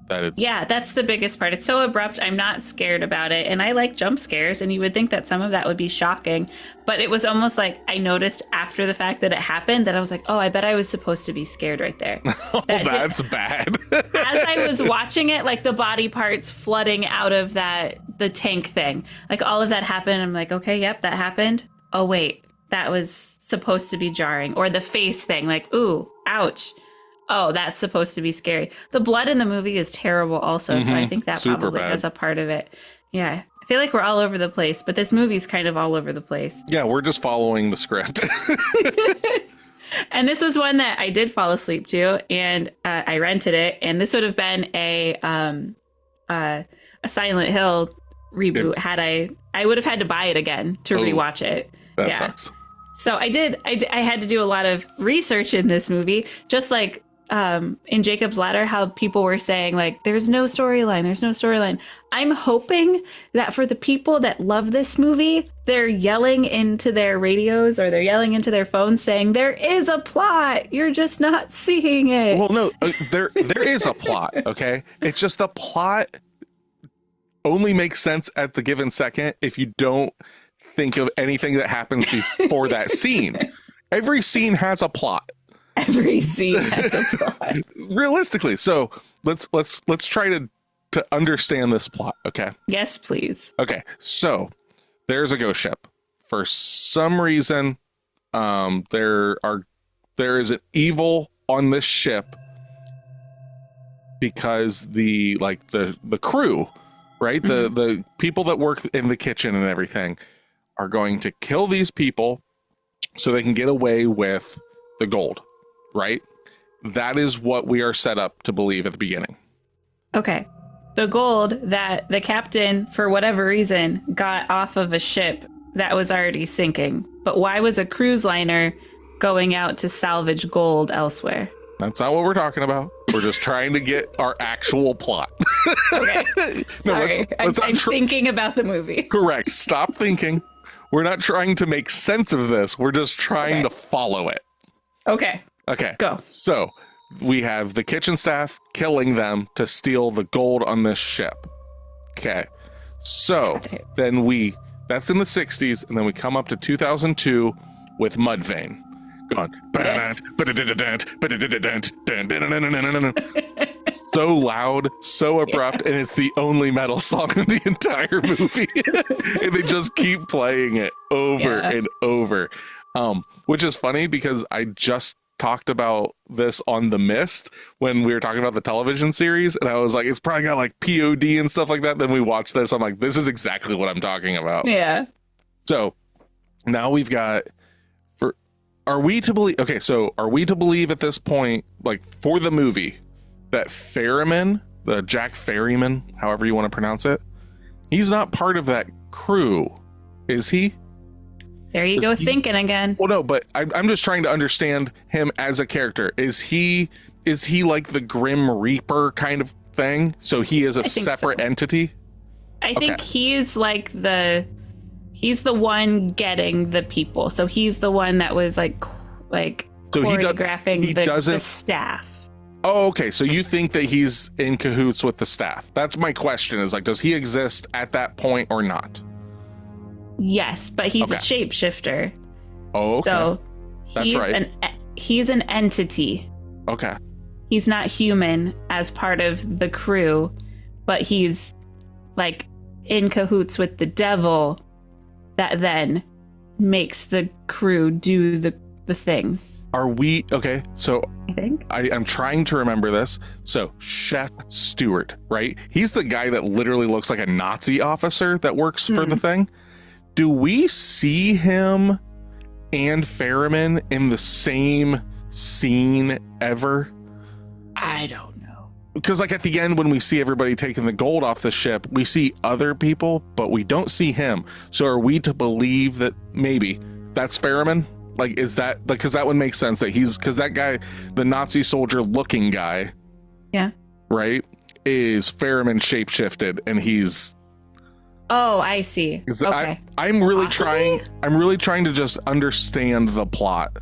that it's... Yeah, that's the biggest part. It's so abrupt. I'm not scared about it. And I like jump scares, and you would think that some of that would be shocking. But it was almost like I noticed after the fact that it happened that I was like, oh, I bet I was supposed to be scared right there. That's bad. As I was watching it, like the body parts flooding out of the tank thing, like all of that happened. I'm like, okay, yep, that happened. Oh, wait, that was supposed to be jarring. Or the face thing, like, ooh, ouch. Oh, that's supposed to be scary. The blood in the movie is terrible also, so I think that Super probably bad. has a part of it. Yeah, I feel like we're all over the place, but this movie's kind of all over the place. Yeah, we're just following the script. And this was one that I did fall asleep to, and I rented it, and this would have been a Silent Hill reboot had I would have had to buy it again to rewatch it. That sucks. So I had to do a lot of research in this movie, just like in Jacob's Ladder, how people were saying, like, there's no storyline, there's no storyline. I'm hoping that for the people that love this movie, they're yelling into their radios or they're yelling into their phones saying, there is a plot, you're just not seeing it. Well, no, there is a plot, okay? It's just the plot only makes sense at the given second if you don't think of anything that happens before that scene. Every scene has a plot. Every scene has a plot. Realistically. So let's try to understand this plot, okay? Yes, please. Okay, so there's a ghost ship. For some reason, there is an evil on this ship because the crew, right? Mm-hmm. The people that work in the kitchen and everything are going to kill these people so they can get away with the gold, right? That is what we are set up to believe at the beginning. Okay. The gold that the captain, for whatever reason, got off of a ship that was already sinking. But why was a cruise liner going out to salvage gold elsewhere? That's not what we're talking about. We're just trying to get our actual plot. Okay. No, Sorry. let's I'm thinking about the movie. Correct. Stop thinking. We're not trying to make sense of this. We're just trying to follow it. Okay. Okay. Go. So we have the kitchen staff killing them to steal the gold on this ship. Okay. So then that's in the 60s, and then we come up to 2002 with Mudvayne. Going. Yes. So loud, so abrupt, and it's the only metal song in the entire movie. And they just keep playing it over and over. Which is funny because I just talked about this on The Mist when we were talking about the television series, and I was like, it's probably got like POD and stuff like that. Then we watched this, I'm like, this is exactly what I'm talking about. Yeah. So now we've got are we to believe at this point, like for the movie, that Ferryman, the Jack Ferryman, however you want to pronounce it, he's not part of that crew, is he? There you go, thinking again. Well, no, but I'm just trying to understand him as a character. Is he like the Grim Reaper kind of thing? So he is a separate entity? I think he's like he's the one getting the people. So he's the one that was like choreographing the staff. Oh, okay. So you think that he's in cahoots with the staff? That's my question. Is like, does he exist at that point or not? Yes, but he's a shapeshifter. Oh, okay. So that's right. He's an entity. Okay. He's not human as part of the crew, but he's like in cahoots with the devil that then makes the crew do the things. Are we okay? So I think I'm trying to remember this. So Chef Stewart, right? He's the guy that literally looks like a Nazi officer that works for the thing. Do we see him and Ferryman in the same scene ever? I don't know. Because like at the end when we see everybody taking the gold off the ship, we see other people, but we don't see him. So are we to believe that maybe that's Ferryman? Like, is that like, because that would make sense that because that guy, the Nazi soldier looking guy, right, is Ferryman shapeshifted, and he's. Oh, I see. Okay. I'm really trying to just understand the plot.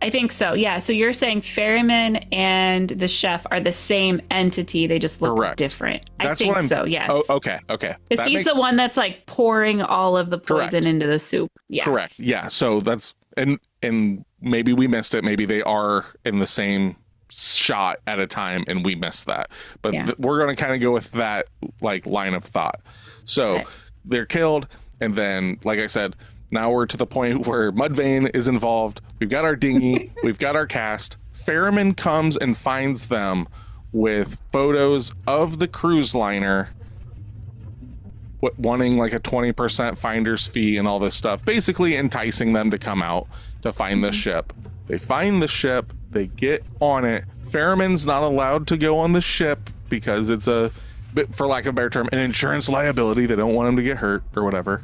I think so. Yeah. So you're saying Ferryman and the chef are the same entity. They just look different. That's I think so. Yes. Oh, okay. Okay. Because he's the one that's like pouring all of the poison into the soup. Yeah. Correct. Yeah. So that's and maybe we missed it. Maybe they are in the same shot at a time and we missed that. But we're going to kind of go with that like line of thought. So they're killed, and then, like I said, now we're to the point where Mudvayne is involved. We've got our dinghy. We've got our cast. Ferryman comes and finds them with photos of the cruise liner, wanting like a 20% finder's fee and all this stuff, basically enticing them to come out to find the ship. They find the ship. They get on it. Ferryman's not allowed to go on the ship because it's for lack of a better term, an insurance liability. They don't want him to get hurt or whatever.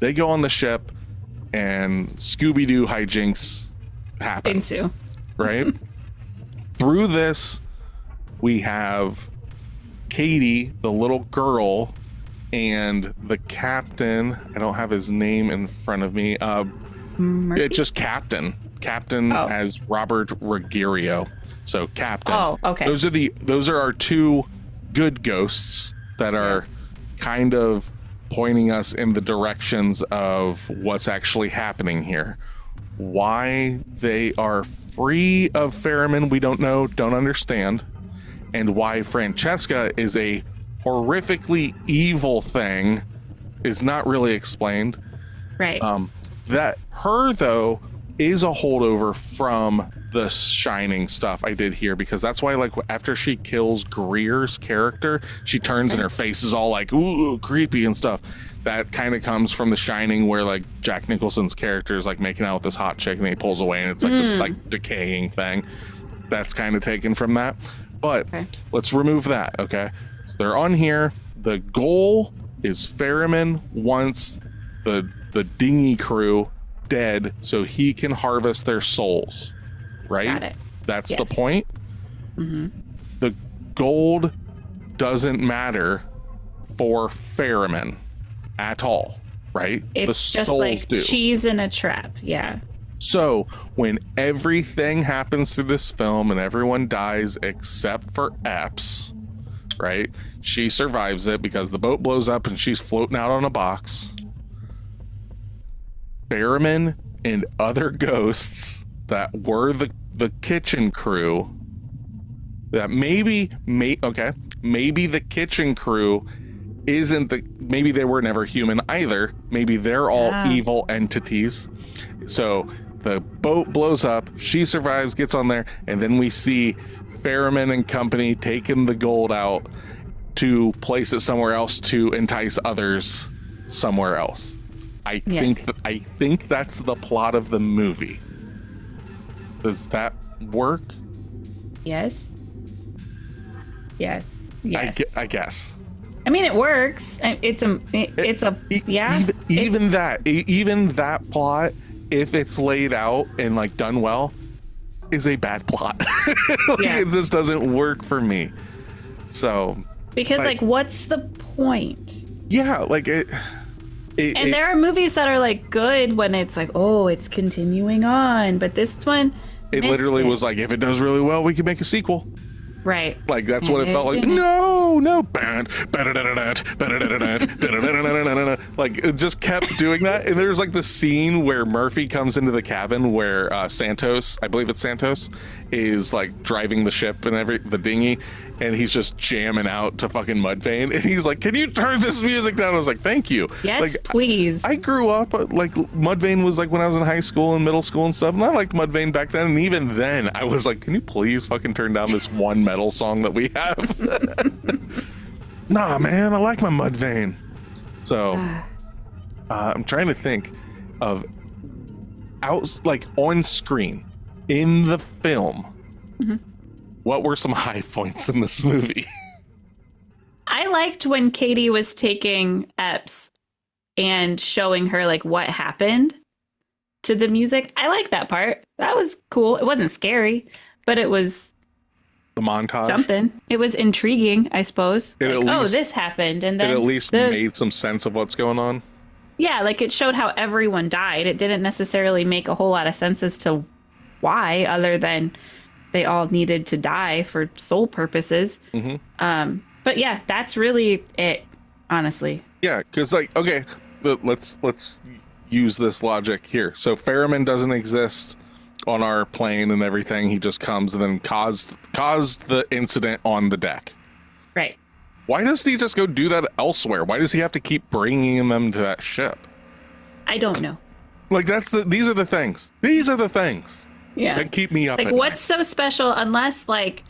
They go on the ship, and Scooby-Doo hijinks happen. Ensue. Right? through this, we have Katie, the little girl, and the captain. I don't have his name in front of me. It's just Captain. Captain as Robert Ruggiero. So Captain. Oh, okay. Those are our two good ghosts that are kind of pointing us in the directions of what's actually happening here. Why they are free of Ferriman, we don't know, don't understand. And why Francesca is a horrifically evil thing is not really explained. Right. That her, though, is a holdover from the Shining stuff I did here, because that's why, like, after she kills Greer's character, she turns and her face is all like, ooh, creepy and stuff. That kind of comes from the Shining, where like Jack Nicholson's character is like making out with this hot chick and he pulls away and it's like this like decaying thing. That's kind of taken from that. But let's remove that. Okay. So they're on here. The goal is Ferriman wants the dinghy crew dead so he can harvest their souls. Right? Got it. That's the point. The gold doesn't matter for Ferriman at all, right? It's the just souls like do. cheese in a trap. Yeah. So when everything happens through this film and everyone dies except for Epps, right? She survives it because the boat blows up and she's floating out on a box. Ferriman and other ghosts that were the kitchen crew that maybe the kitchen crew maybe they were never human either. Maybe they're all evil entities. So the boat blows up, she survives, gets on there, and then we see Ferriman and company taking the gold out to place it somewhere else to entice others somewhere else. I think that's the plot of the movie. Does that work? Yes. Yes. I guess. I mean, it works. Even that plot, if it's laid out and like done well, is a bad plot. It just doesn't work for me. So because like what's the point? Yeah, like it. And there are movies that are like good when it's like, oh, it's continuing on, but this one, it literally was like, if it does really well, we can make a sequel. Right. Like that's what it felt like. No. Like it just kept doing that. And there's like the scene where Murphy comes into the cabin where Santos, I believe it's Santos, is like driving the ship and the dinghy, and he's just jamming out to fucking Mudvayne, and he's like, "Can you turn this music down?" I was like, "Thank you." Yes, like, please. I grew up like Mudvayne was like when I was in high school and middle school and stuff, and I liked Mudvayne back then. And even then, I was like, "Can you please fucking turn down this one metal song that we have?" Nah, man, I like my Mudvayne. So I'm trying to think of like on screen in the film. What were some high points in this movie? I liked when Katie was taking Epps and showing her like what happened to the music. I like that part. That was cool. It wasn't scary, but it was the montage. Something. It was intriguing, I suppose. Like, this happened, and then it at least made some sense of what's going on. Yeah, like it showed how everyone died. It didn't necessarily make a whole lot of sense as to why, other than they all needed to die for soul purposes. But yeah, that's really it, honestly. Yeah, because like, okay, let's use this logic here. So Ferriman doesn't exist on our plane and everything. He just comes and then caused the incident on the deck. Right. Why doesn't he just go do that elsewhere? Why does he have to keep bringing them to that ship? I don't know. Like these are the things. These are the things. Yeah. That keep me up. Like, what's so special, unless like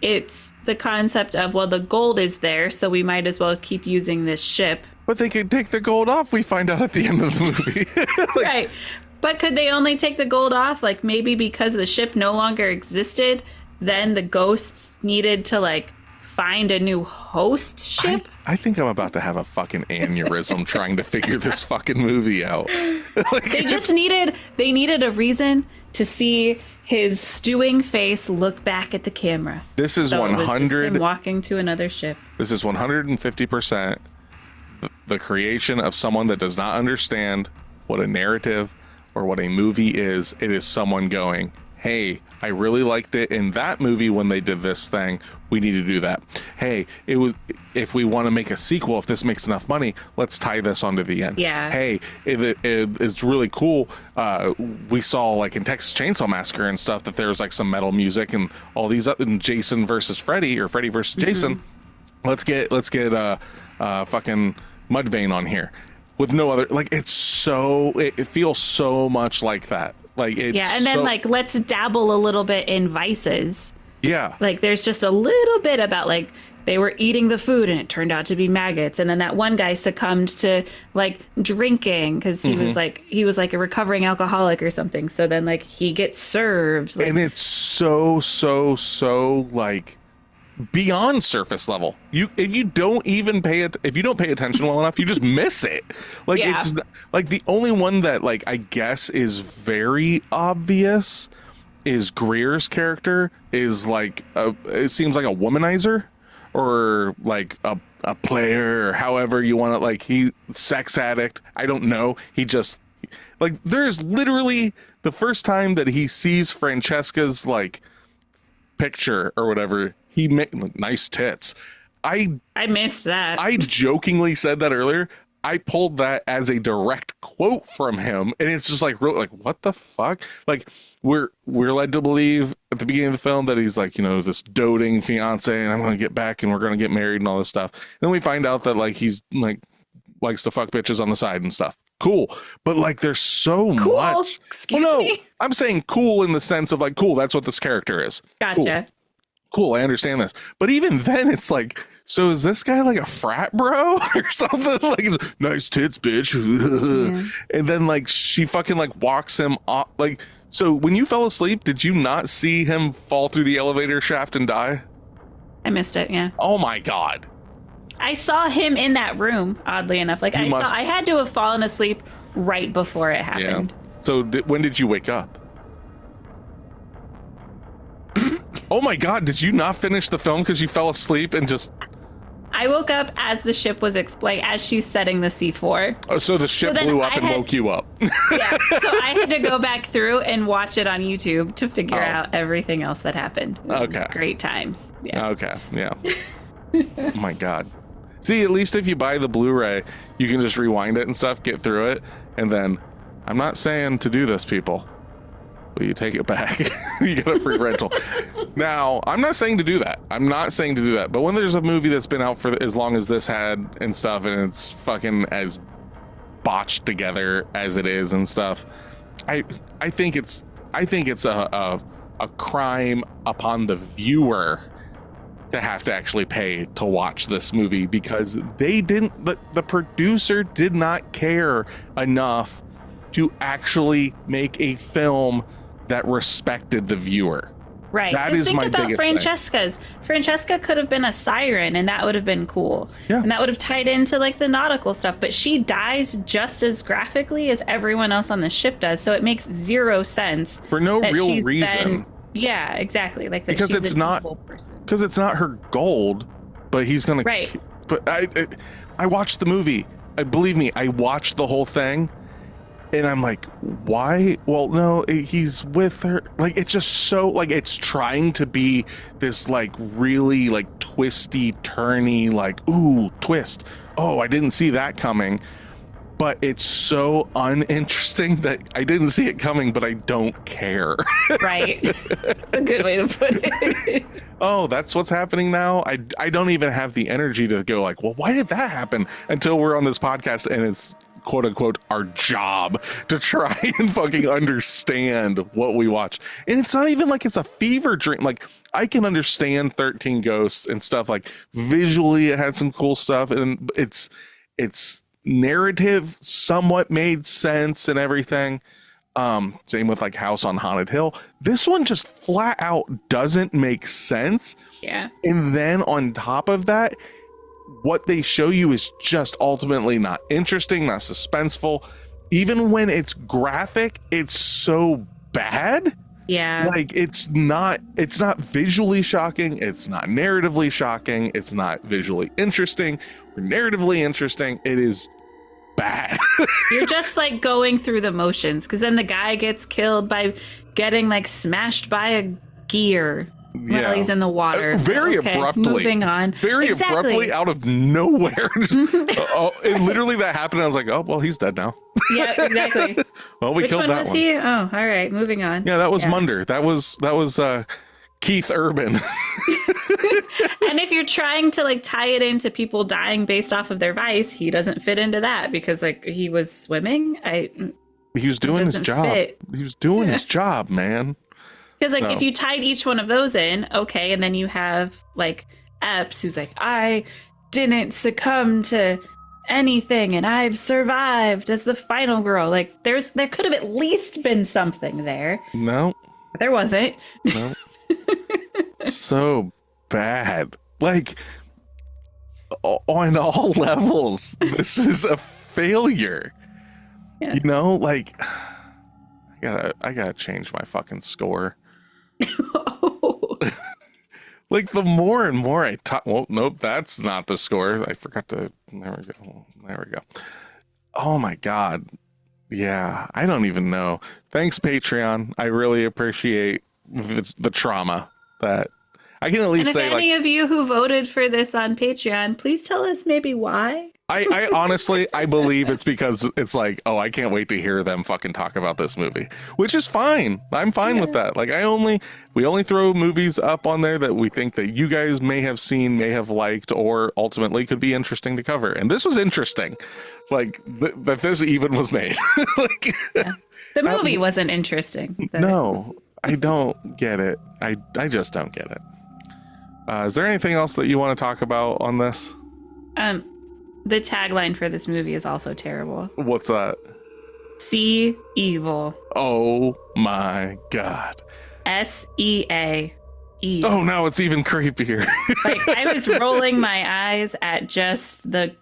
it's the concept of, well, the gold is there, so we might as well keep using this ship. But they could take the gold off, we find out at the end of the movie. Right. But could they only take the gold off? Like maybe because the ship no longer existed, then the ghosts needed to like find a new host ship? I think I'm about to have a fucking aneurysm trying to figure this fucking movie out. Like, they needed a reason to see his stewing face look back at the camera. This is So it was just 100. him walking to another ship. This is 150% the creation of someone that does not understand what a narrative or what a movie is. It is someone going, hey, I really liked it in that movie when they did this thing. We need to do that. Hey, if we want to make a sequel, if this makes enough money, let's tie this onto the end. Yeah. Hey, it's really cool. We saw like in Texas Chainsaw Massacre and stuff that there's like some metal music and all these other Jason versus Freddy or Freddy versus Jason. Let's get fucking Mudvayne on here with no other, like, it feels so much like that. Like, it's and then like, let's dabble a little bit in vices. Yeah. Like, there's just a little bit about like they were eating the food and it turned out to be maggots, and then that one guy succumbed to like drinking because he was like a recovering alcoholic or something. So then like he gets served, like, and it's so like beyond surface level. If you don't pay attention well enough, you just miss it. Like, it's like the only one that like I guess is very obvious is Greer's character is like it seems like a womanizer or like a player or however you want to, like, he sex addict. I don't know. He just like, there's literally the first time that he sees Francesca's like picture or whatever, he made like, nice tits. I missed that. I jokingly said that earlier. I pulled that as a direct quote from him, and it's just like, really, like, what the fuck? Like, we're led to believe at the beginning of the film that he's like, you know, this doting fiance, and I'm gonna get back and we're gonna get married and all this stuff. And then we find out that like he's like likes to fuck bitches on the side and stuff. Cool, but like, there's so cool. much. Excuse me. I'm saying cool in the sense of like, cool, that's what this character is. Gotcha. Cool, I understand this. But even then, it's like, so is this guy like a frat bro or something? Like, nice tits, bitch. And then like she fucking like walks him off. Like, so when you fell asleep, did you not see him fall through the elevator shaft and die? I missed it. Yeah. Oh my God. I saw him in that room. Oddly enough, like I had to have fallen asleep right before it happened. Yeah. So when did you wake up? Oh my God, did you not finish the film because you fell asleep and just... I woke up as the ship was as she's setting the C4. Oh, so the ship blew up and woke you up. Yeah, so I had to go back through and watch it on YouTube to figure out everything else that happened. It was great times. Yeah. Okay, yeah. Oh my God. See, at least if you buy the Blu-ray, you can just rewind it and stuff, get through it, and then... I'm not saying to do this, people. Will you take it back? You get a free rental. Now, I'm not saying to do that. But when there's a movie that's been out for as long as this had and stuff, and it's fucking as botched together as it is and stuff, I think it's a crime upon the viewer to have to actually pay to watch this movie, because the producer did not care enough to actually make a film that respected the viewer. Right. That is my biggest thing. Francesca could have been a siren, and that would have been cool. Yeah. And that would have tied into like the nautical stuff. But she dies just as graphically as everyone else on the ship does. So it makes zero sense. For no real reason. Yeah, exactly. Like that, because she's it's an not evil person. Because it's not her gold, but he's gonna. Right. But I watched the movie. Believe me, I watched the whole thing. And I'm like, why? Well, no, he's with her. Like, it's just so, like, it's trying to be this, like, really, like, twisty, turny, like, ooh, twist. Oh, I didn't see that coming. But it's so uninteresting that I didn't see it coming, but I don't care. Right. That's a good way to put it. Oh, that's what's happening now? I don't even have the energy to go like, well, why did that happen? Until we're on this podcast and it's quote unquote our job to try and fucking understand what we watch. And it's not even like it's a fever dream. Like, I can understand 13 Ghosts and stuff. Like, visually it had some cool stuff, and it's narrative somewhat made sense and everything. Same with like House on Haunted Hill. This one just flat out doesn't make sense. Yeah. And then on top of that, what they show you is just ultimately not interesting, not suspenseful. Even when it's graphic, it's so bad. Yeah. Like it's not visually shocking, it's not narratively shocking, it's not visually interesting or narratively interesting. It is bad. You're just like going through the motions, because then the guy gets killed by getting like smashed by a gear while he's in the water. Very abruptly. Moving on. Very abruptly out of nowhere. Literally that happened. I was like, oh, well, he's dead now. Yeah, exactly. Well, we Which killed one that was one. he? Oh, all right. Moving on. Yeah, that was Munder. That was Keith Urban. And if you're trying to like tie it into people dying based off of their vice, he doesn't fit into that, because like he was swimming. He was doing his job. Fit. He was doing his job, man. Because like if you tied each one of those in, okay, and then you have like Epps, who's like, I didn't succumb to anything and I've survived as the final girl. Like there could have at least been something there. No. But there wasn't. No. So bad. Like on all levels, this is a failure. Yeah. You know, like I gotta change my fucking score. Oh. Like the more and more I talk, well, nope, that's not the score. I forgot to. There we go. Oh my god. Yeah, I don't even know. Thanks, Patreon. I really appreciate the trauma that I can at least and if say. Any of you who voted for this on Patreon, please tell us maybe why. I honestly, I believe it's because it's like, oh, I can't wait to hear them fucking talk about this movie, which is fine. I'm fine with that. Like we only throw movies up on there that we think that you guys may have seen, may have liked, or ultimately could be interesting to cover. And this was interesting. Like that this even was made. Like, the movie wasn't interesting. No, I don't get it. I just don't get it. Is there anything else that you want to talk about on this? The tagline for this movie is also terrible. What's that? See evil. Oh my god. SEA. Evil. Oh, now it's even creepier. Like I was rolling my eyes at just the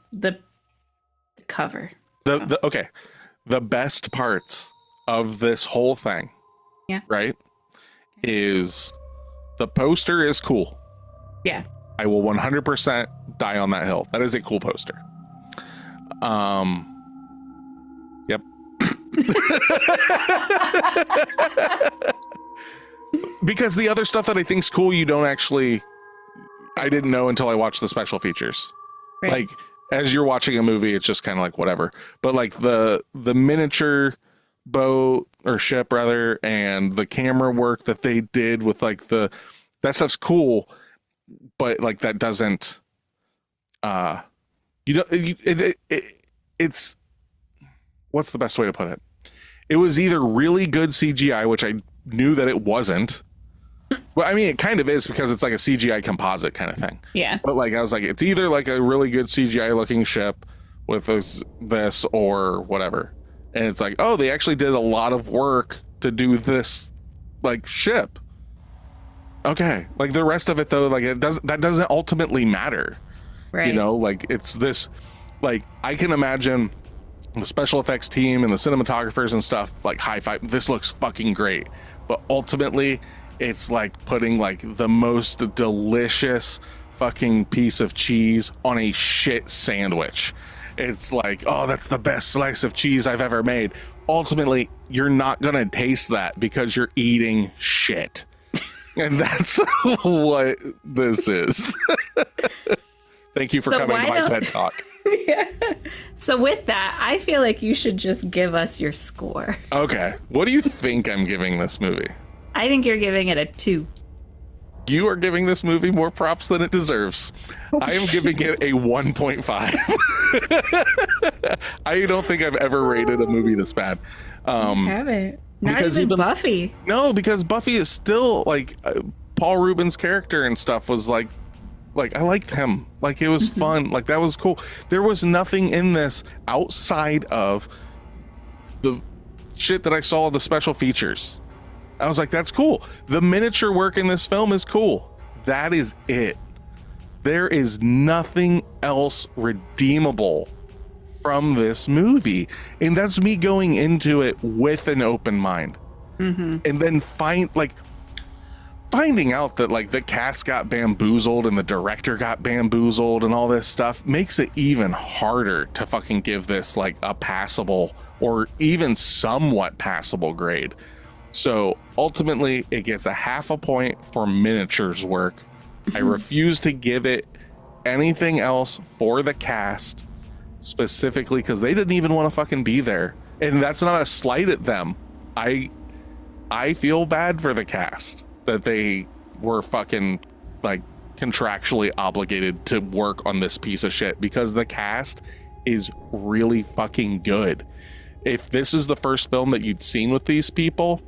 cover. Okay. The best parts of this whole thing, right, is the poster is cool. Yeah. I will 100% die on that hill. That is a cool poster. Yep. Because the other stuff that I think's cool, you don't actually. I didn't know until I watched the special features. Right. Like as you're watching a movie, it's just kind of like whatever. But like the miniature boat or ship rather, and the camera work that they did with like that stuff's cool. But like that doesn't. It's what's the best way to put it? It was either really good CGI, which I knew that it wasn't. Well, I mean, it kind of is because it's like a CGI composite kind of thing. Yeah. But like, I was like, it's either like a really good CGI looking ship with this or whatever. And it's like, oh, they actually did a lot of work to do this like ship. Okay. Like the rest of it though, like that doesn't ultimately matter. Right. You know, like it's this, like I can imagine the special effects team and the cinematographers and stuff like high five. This looks fucking great. But ultimately it's like putting like the most delicious fucking piece of cheese on a shit sandwich. It's like, oh, that's the best slice of cheese I've ever made. Ultimately, you're not going to taste that because you're eating shit. And that's what this is. Thank you for coming to my TED Talk. Yeah. So with that, I feel like you should just give us your score. Okay. What do you think I'm giving this movie? I think you're giving it a 2. You are giving this movie more props than it deserves. I am giving it a 1.5. I don't think I've ever rated a movie this bad. You haven't. Not even Buffy. No, because Buffy is still like Paul Rubin's character and stuff was like I liked him. Like it was fun. Like that was cool. There was nothing in this outside of the shit that I saw in the special features. I was like, that's cool. The miniature work in this film is cool. That is it. There is nothing else redeemable from this movie. And that's me going into it with an open mind. and then finding out that like the cast got bamboozled and the director got bamboozled and all this stuff makes it even harder to fucking give this like a passable or even somewhat passable grade. So ultimately it gets a half a point for miniatures work. I refuse to give it anything else for the cast, specifically because they didn't even want to fucking be there. And that's not a slight at them. I feel bad for the cast that they were fucking like contractually obligated to work on this piece of shit, because the cast is really fucking good. If this is the first film that you'd seen with these people,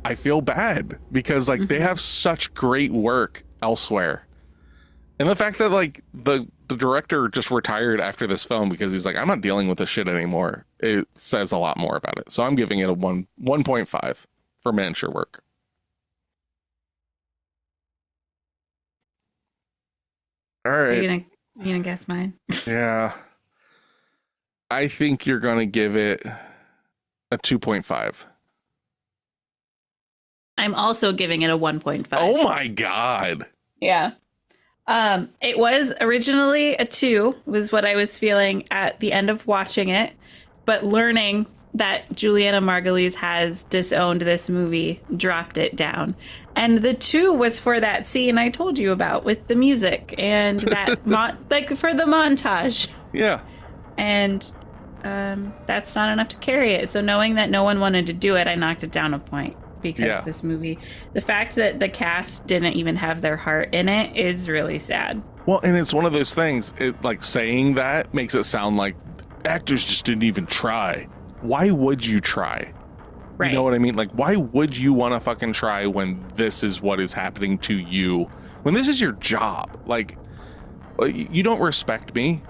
I feel bad because like they have such great work elsewhere. And the fact that like the director just retired after this film because he's like, I'm not dealing with this shit anymore, it says a lot more about it. So I'm giving it a 1.5 for miniature work. All right. You gonna guess mine? Yeah. I think you're gonna give it a 2.5. I'm also giving it a 1.5. Oh my god. Yeah. It was originally a 2, was what I was feeling at the end of watching it, but learning that Juliana Margulies has disowned this movie dropped it down. And the 2 was for that scene I told you about with the music and that like for the montage. Yeah. And that's not enough to carry it. So knowing that no one wanted to do it, I knocked it down a point. Because this movie, the fact that the cast didn't even have their heart in it is really sad. Well, and it's one of those things, it like saying that makes it sound like actors just didn't even try. Why would you try? Right. You know what I mean? Like, why would you want to fucking try when this is what is happening to you? When this is your job? Like, you don't respect me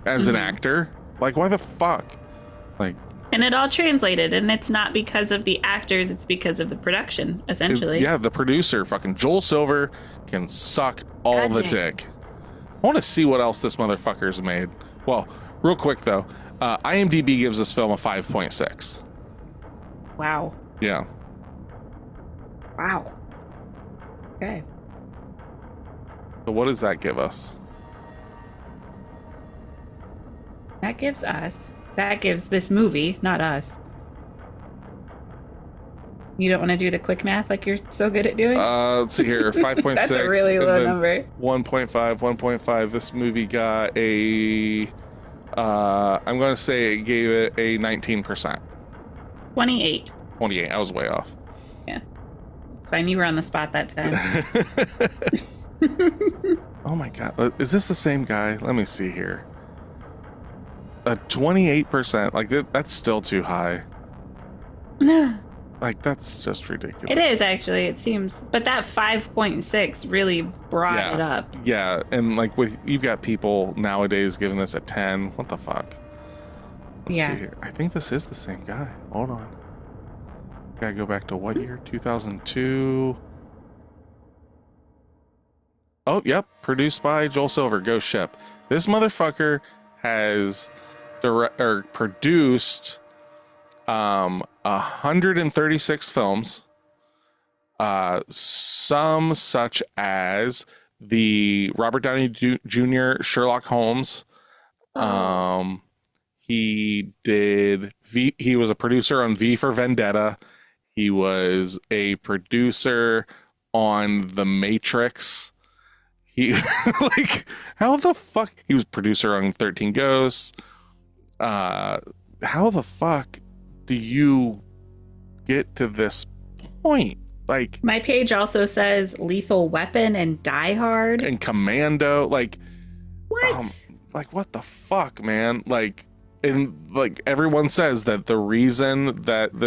as an actor. Like, why the fuck? Like, and it all translated, and it's not because of the actors, it's because of the production, essentially. Yeah, the producer, fucking Joel Silver, can suck all the dick. I want to see what else this motherfucker's made. Well, real quick, though, IMDb gives this film a 5.6. Wow. Yeah. Wow. Okay. So what does that give us? That gives this movie, not us. You don't want to do the quick math like you're so good at doing? Let's see here. 5.6. That's a really low number. 1.5. This movie got a... I'm going to say it gave it a 19%. 28. 28. I was way off. Yeah. It's fine. You were on the spot that time. Oh my God. Is this the same guy? Let me see here. 28%. Like, that's still too high. Like, that's just ridiculous. It is, actually. It seems. But that 5.6 really brought it up. Yeah. And, like, you've got people nowadays giving this a 10. What the fuck? Let's see here. I think this is the same guy. Hold on. Gotta go back to what year? 2002. Oh, yep. Produced by Joel Silver. Ghost Ship. This motherfucker has produced 136 films, some such as the Robert Downey Jr. Sherlock Holmes. He was a producer on V for Vendetta. He was a producer on The Matrix. He like, how the fuck? He was producer on 13 Ghosts. How the fuck do you get to this point? Like, my page also says Lethal Weapon and Die Hard and Commando. Like, what? Like, what the fuck, man? Like, and like everyone says that the reason that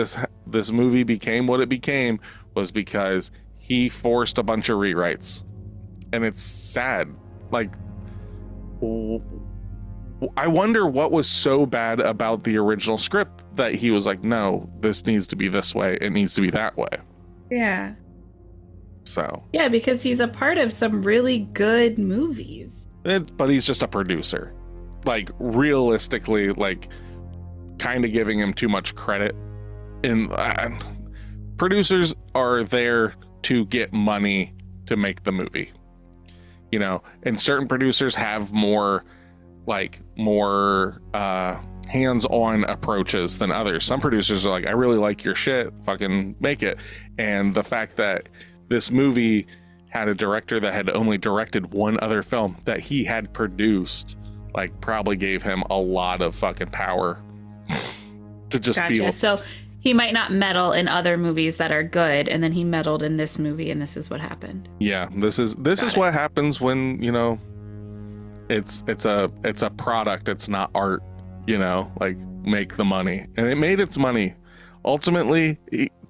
this movie became what it became was because he forced a bunch of rewrites. And it's sad. Like, I wonder what was so bad about the original script that he was like, no, this needs to be this way. It needs to be that way. Yeah. So. Yeah, because he's a part of some really good movies. But he's just a producer. Like, realistically, like, kind of giving him too much credit. And producers are there to get money to make the movie, you know, and certain producers have more hands-on approaches than others. Some producers are like, I really like your shit, fucking make it. And the fact that this movie had a director that had only directed one other film that he had produced, like, probably gave him a lot of fucking power to just be able. So he might not meddle in other movies that are good, and then he meddled in this movie, and this is what happened. Yeah, this is what happens when, you know, it's a product, it's not art, you know, like, make the money. And it made its money. Ultimately,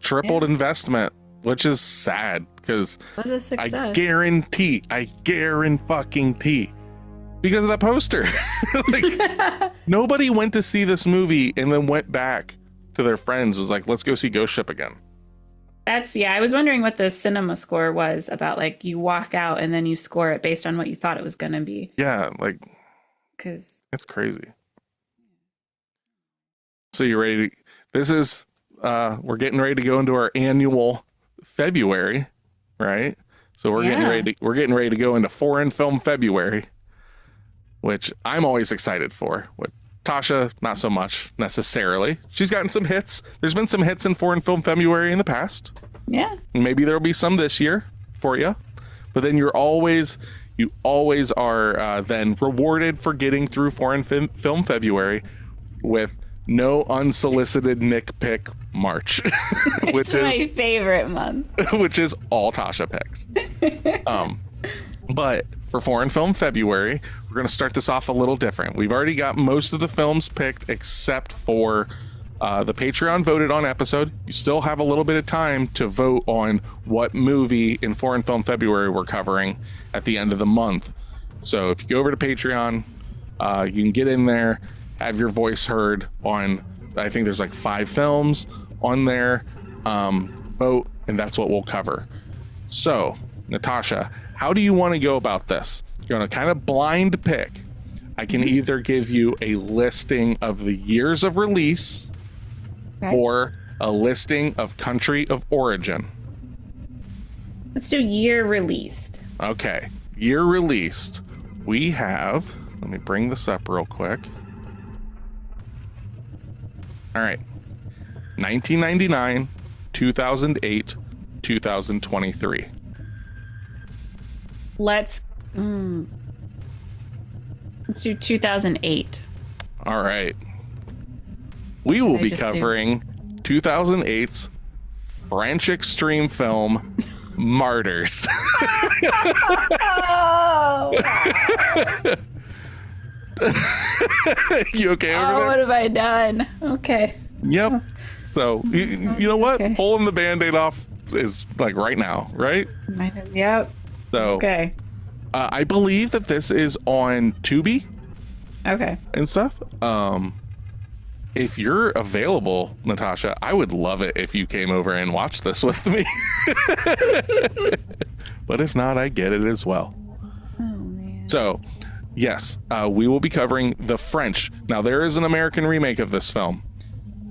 tripled investment, which is sad because I guarantee because of that poster. Like, nobody went to see this movie and then went back to their friends, was like, let's go see Ghost Ship again. I was wondering what the cinema score was about. Like, you walk out and then you score it based on what you thought it was going to be. Yeah, like, because it's crazy. So you ready to, this is we're getting ready to go into our annual February, right? So we're getting ready to go into foreign film February, which I'm always excited for. With Tasha, not so much necessarily. She's gotten some hits. There's been some hits in foreign film February in the past. Yeah. Maybe there'll be some this year for you. But then you always are then rewarded for getting through foreign film February with no unsolicited nitpick March, which is my favorite month. Which is all Tasha picks. But for foreign film February, we're going to start this off a little different. We've already got most of the films picked except for the Patreon voted on episode. You still have a little bit of time to vote on what movie in foreign film February we're covering at the end of the month. So if you go over to Patreon, you can get in there, have your voice heard on, I think there's like 5 films on there. Vote, and that's what we'll cover. So, Natasha, how do you want to go about this? You're going to kind of blind pick. I can either give you a listing of the years of release, or a listing of country of origin. Let's do year released. Okay, year released. We have, let me bring this up real quick. All right, 1999, 2008, 2023. Let's do 2008. All right. We will be covering 2008's French extreme film, Martyrs. Oh, You okay over there? what have I done? Okay. Yep. So, you know what? Okay. Pulling the Band-Aid off is like right now, right? Yep. So, okay. I believe that this is on Tubi. Okay. And stuff. If you're available, Natasha, I would love it if you came over and watched this with me. But if not, I get it as well. Oh, man. So, yes, we will be covering the French. Now, there is an American remake of this film.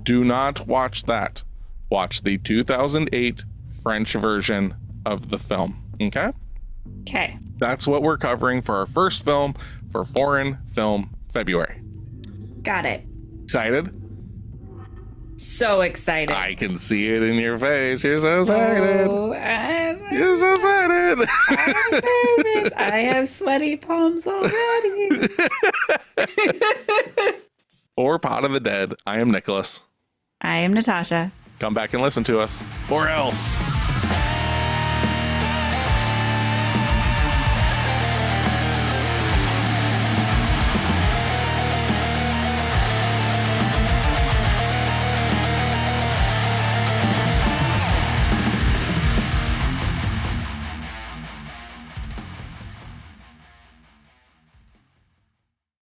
Do not watch that. Watch the 2008 French version of the film. Okay? Okay. That's what we're covering for our first film for Foreign Film February. Got it. Excited? So excited. I can see it in your face. You're so excited. You're so excited. I have sweaty palms already. Or Pot of the Dead. I am Nicholas. I am Natasha. Come back and listen to us. Or else.